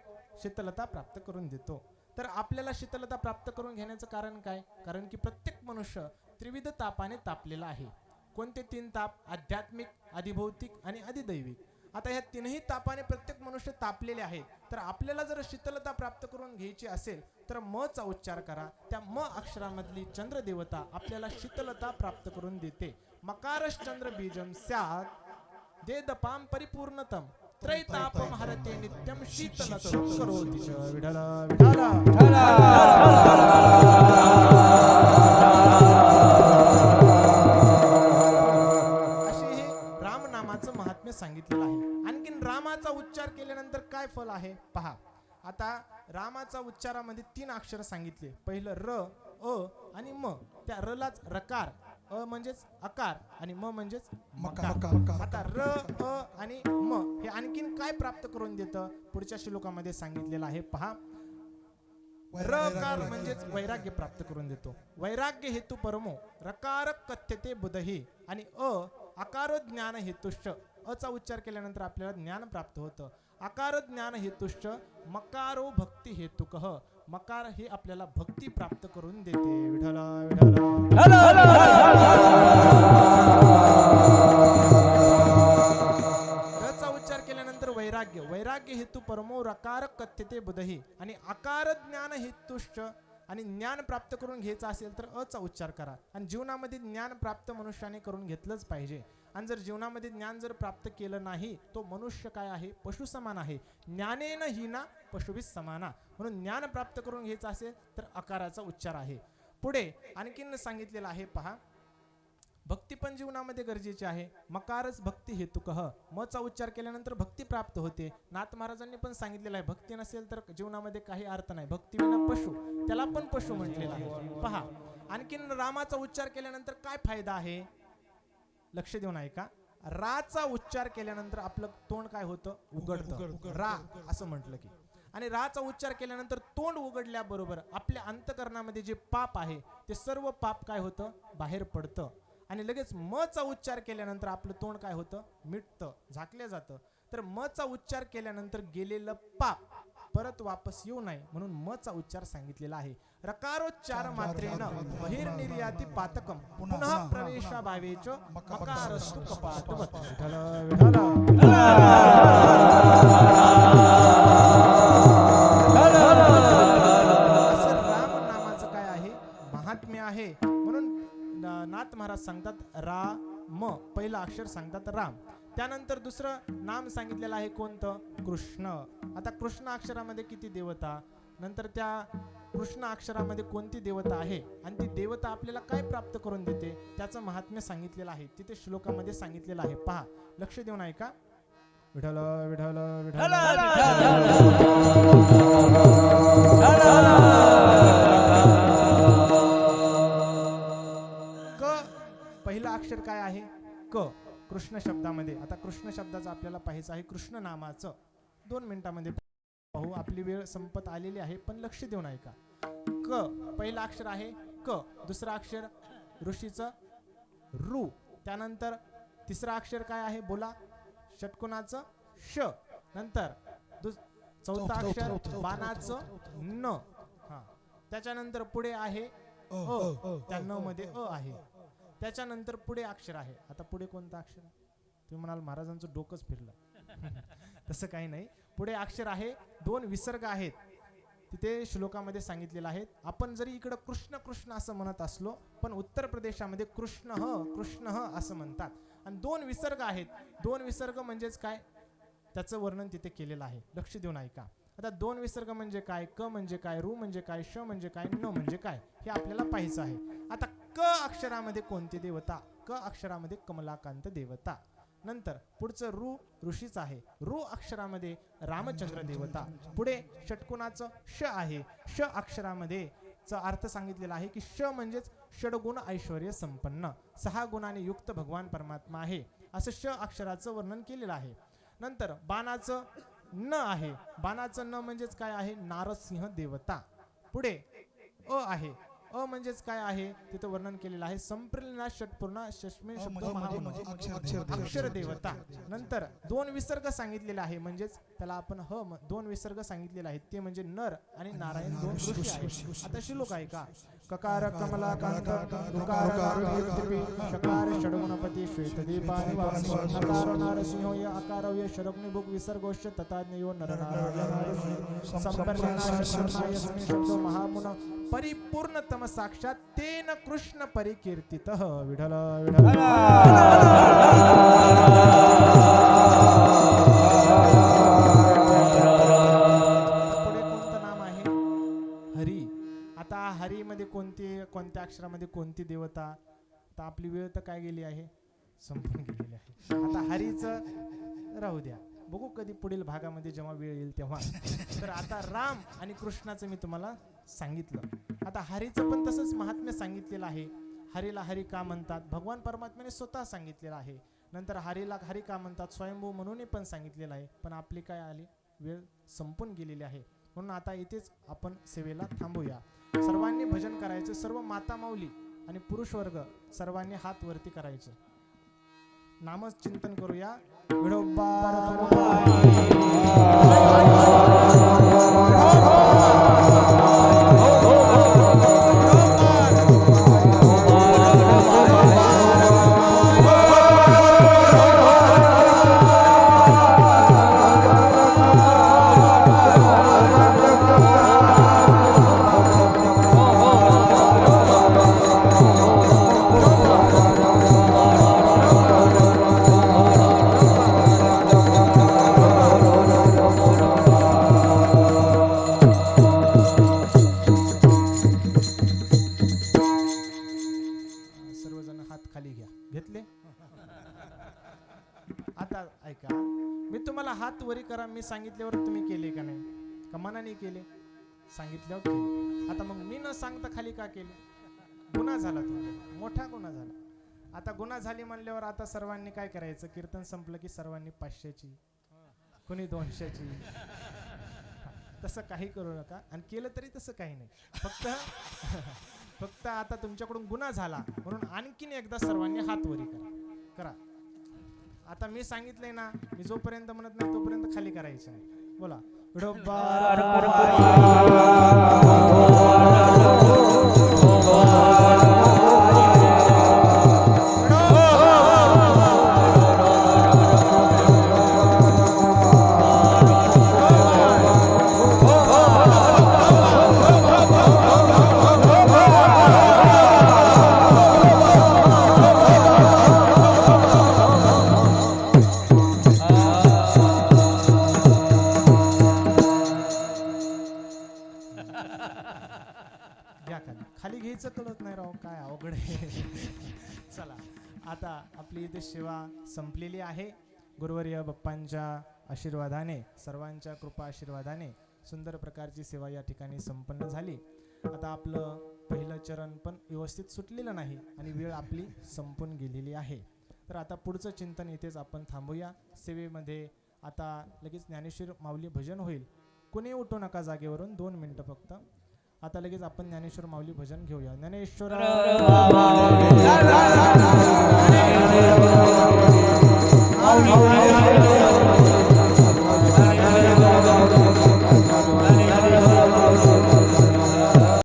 [SPEAKER 1] शीतलता प्राप्त करून देतो. तर आपल्याला शीतलता प्राप्त करून घेण्याचं कारण काय? कारण की प्रत्येक मनुष्य त्रिविध तापाने तापलेला आहे. कोणते 3 ताप? आध्यात्मिक, अधिभौतिक आणि अधिदैविक. आता ह्या तीनही तापाने प्रत्येक मनुष्य तापलेले आहे. तर आपल्याला जर शीतलता प्राप्त करून घ्यायची असेल तर म चा उच्चार करा. त्या म अक्षरामधली चंद्र देवता आपल्याला शीतलता प्राप्त करून देते. मकारश चंद्र बीजम स्यात् देदपाम परिपूर्णतम त्रैतापम हरते नित्यम शीतलतरं करोति च. विठ्ठल विठ्ठल. असे हे रामनामाचं महात्म्य सांगितलेलं आहे. आणखीन रामाचा उच्चार केल्यानंतर काय फल आहे? पहा, आता रामाचा उच्चारामध्ये 3 अक्षर सांगितले. पहिलं र, अ आणि म. त्या र लाच रकार, अ म्हणजेच अकार आणि म म्हणजेच मकार. आता र, अ आणि म हे आणखीन काय प्राप्त करून देतं? पुढच्या श्लोकामध्ये सांगितलेलं आहे. पहा, रकार म्हणजेच वैराग्य प्राप्त करून देतो. वैराग्य हेतू परमो रकार कथ्यते बुधही आणि अकार ज्ञान हेतुश्च. अ चा उच्चार केल्यानंतर आपल्याला ज्ञान प्राप्त होतं. आकार ज्ञान हेतुश्च मकारो भक्ती हेतुकः. मकार हे आपल्याला भक्ती प्राप्त करून देते. विठ्ठल विठ्ठल. र चा उच्चार केल्यानंतर वैराग्य. वैराग्य हेतू परमो रकार कथ्यते बुधही आणि आकार ज्ञान हेतुश्च. आणि ज्ञान प्राप्त करून घ्यायचं असेल तर अ चा उच्चार करा. आणि जीवनामध्ये ज्ञान प्राप्त मनुष्याने करून घेतलंच पाहिजे. आणि जर जीवनामध्ये ज्ञान जर प्राप्त केलं नाही तो मनुष्य काय आहे? पशु समान आहे. ज्ञानेन हीना पशुभिः समाना. म्हणून ज्ञान प्राप्त करून घ्यायचं असेल तर अकाराचा उच्चार आहे. पुढे आणखीन सांगितलेलं आहे. पहा, भक्ती पण जीवनामध्ये गरजेची आहे. मकारच भक्ती हेतुकः. म चा उच्चार केल्यानंतर भक्ती प्राप्त होते. नाथ महाराजांनी पण सांगितलेलं आहे भक्ती नसेल तर जीवनामध्ये काही अर्थ नाही. भक्ती विना पशु, त्याला पण पशु म्हटलेलं आहे. पहा, आणखीन रामाचा उच्चार केल्यानंतर काय फायदा आहे? लक्ष देऊन ऐका. राचा उच्चार केल्यानंतर आपलं तोंड काय होतं? उघडतं. रा असं म्हटलं की. आणि राचा उच्चार केल्यानंतर तोंड उघडल्याबरोबर आपल्या अंतकरणामध्ये जे पाप आहे ते सर्व पाप काय होतं? बाहेर पडतं. आणि लगेच मचा उच्चार केल्यानंतर आपलं तोंड काय होतं? मिटतं, झाकलं जातं. तर मचा उच्चार केल्यानंतर गेलेलं पाप परत वापस येऊ नये म्हणून मचा उच्चार सांगितलेला आहे. रकारोच्चार मात्रेनं बहिर्निर्याती पातकम पुनः प्रवेशा भावेच मकारस्तु कपाटवत. विठ्ठल विठ्ठल. असं राम नामाचं काय आहे? महात्म्य आहे. म्हणून नाथ महाराज सांगतात राम, पहिलं अक्षर सांगतात राम. त्यानंतर दुसरं नाम सांगितलेलं आहे कोणतं? कृष्ण. आता कृष्ण अक्षरामध्ये किती देवता, नंतर त्या कृष्ण अक्षरामध्ये कोणती देवता आहे आणि ती देवता आपल्याला काय प्राप्त करून देते त्याचं महात्म्य सांगितलेलं आहे. तिथे श्लोकामध्ये सांगितलेलं आहे. पहा, लक्ष देऊन ऐका. विठ्ठल विठ्ठल विठ्ठल. क पहिला अक्षर काय आहे? क. कृष्ण शब्दामध्ये. आता कृष्ण शब्दाचं आपल्याला पाहायचं आहे. कृष्ण नामाचं 2 मिनिटांमध्ये पाहू. आपली वेळ संपत आलेली आहे पण लक्ष देऊन ऐका. क पहिला अक्षर आहे क. दुसरा अक्षर ऋषीचं रू. त्यानंतर तिसरा अक्षर काय आहे? बोला. षटकोनाचं श. नंतर चौथा अक्षर बाणाचं न. हा. त्याच्यानंतर पुढे आहे अ. त्या न मध्ये अ आहे. त्याच्यानंतर पुढे अक्षर आहे. आता पुढे कोणतं अक्षर आहे? तुम्ही म्हणाल महाराजांचं डोकंच फिरलं. तसं काही नाही. पुढे अक्षर आहे. 2 विसर्ग आहेत. तिथे श्लोकामध्ये सांगितलेलं आहे. आपण जरी इकडं कृष्ण कृष्ण असं म्हणत असलो पण उत्तर प्रदेशामध्ये कृष्ण ह असं म्हणतात. आणि 2 विसर्ग आहेत. 2 विसर्ग म्हणजेच काय त्याचं वर्णन तिथे केलेलं आहे. लक्ष देऊन ऐका. आता 2 विसर्ग म्हणजे काय? क म्हणजे काय? रू म्हणजे काय? श म्हणजे काय? न म्हणजे काय? हे आपल्याला पाहायचं आहे. आता क अक्षरामध्ये कोणती देवता? क अक्षरामध्ये कमलाकांत देवता. नंतर पुढचं रू ऋषीच आहे. रू अक्षरामध्ये रामचंद्र देवता. पुढे षटकोनाचं श आहे. श अक्षरामध्ये चा अर्थ सांगितलेला आहे की श म्हणजेच षडगुण ऐश्वर्य संपन्न 6 गुणांनी युक्त भगवान परमात्मा आहे असं श अक्षराचं वर्णन केलेलं आहे. नंतर बाणाचं न आहे. बाणाचं न म्हणजेच काय आहे? नारसिंह देवता. पुढे अ आहे. अ म्हणजेच काय आहे? तिथं वर्णन केलेलं आहे. संप्रेलना षटपूर्णा षष्मी शब्द अक्षर देवता. नंतर 2 विसर्ग सांगितलेले आहे म्हणजेच त्याला आपण 2 विसर्ग सांगितलेले आहेत ते म्हणजे नर आणि नारायण 2 ऋषी आहेत. आता श्लोक आहे का? ककार कमलाकांत ऋकार शकार षडगुणपती श्वेतदीपानि नकार नारसिंहो य आकारो य षडग्निभुक् विसर्गोश्च तथाज्ञयो नरनारायण संपर्णना षट्नायस्मिन् शब्दो महामुन परिपूर्णतम साक्षात तेन कृष्ण परिकीर्तितः. विठ्ठल विठ्ठल. पुढे कोणतं नाम आहे? हरी. आता हरी मध्ये कोणत्या अक्षरामध्ये कोणती देवता? आता आपली वेळ तर काय गेली आहे? संपून गेलेली आहे. आता हरीचं राहू द्या, बघू कधी पुढील भागामध्ये जेव्हा वेळ येईल तेव्हा. तर आता राम आणि कृष्णाचं मी तुम्हाला सांगितलं. आता हरीचं पण तसंच महात्म्य सांगितलेलं आहे. हरीला हरी का म्हणतात? भगवान परमात्म्याने स्वतः सांगितलेलं आहे. नंतर हरीला हरी का म्हणतात? स्वयंभू म्हणून पण सांगितलेलं आहे. पण आपली काय आली? वेळ संपून गेलेली आहे. म्हणून आता इथेच आपण सेवेला थांबूया. सर्वांनी भजन करायचं. सर्व माता माऊली आणि पुरुष वर्ग सर्वांनी हात वरती करायचं. नामच चिंतन करूया. मी सांगितल्यावर तुम्ही केले का नाही? का मनाने केले? सांगितल्यावर केले. आता मग मी न सांगता खाली का केले? गुन्हा झाला तुमचा, मोठा गुन्हा झाला. आता गुन्हा झाली म्हणल्यावर आता सर्वांनी काय करायचं, कीर्तन संपलं की सर्वांनी 500ची, कोणी 200ची. तसं काही करू नका, आणि केलं तरी तसं काही नाही. फक्त फक्त आता तुमच्याकडून गुन्हा झाला म्हणून आणखीन एकदा सर्वांनी हात वरी करा. आता मी सांगितलंय ना, मी जोपर्यंत म्हणत नाही तोपर्यंत खाली करायचं नाही. बोला खाली घ्यायचं कळत नाही राव, काय अवघड आहे. चला, आता आपली इथे सेवा संपलेली आहे. गुरुवर्य बाप्पांच्या आशीर्वादाने, सर्वांच्या कृपा आशीर्वादाने सुंदर प्रकारची सेवा या ठिकाणी संपन्न झाली. आता आपलं पहिलं चरण पण व्यवस्थित सुटलेलं नाही आणि वेळ आपली संपून गेलेली आहे. तर आता पुढचं चिंतन इथेच आपण थांबूया. सेवेमध्ये आता लगेच ज्ञानेश्वर माऊली भजन होईल. कुणी उठू नका जागेवरून, 2 मिनिटं फक्त. आता लगेच आपण ज्ञानेश्वर माऊली भजन घेऊया. ज्ञानेश्वर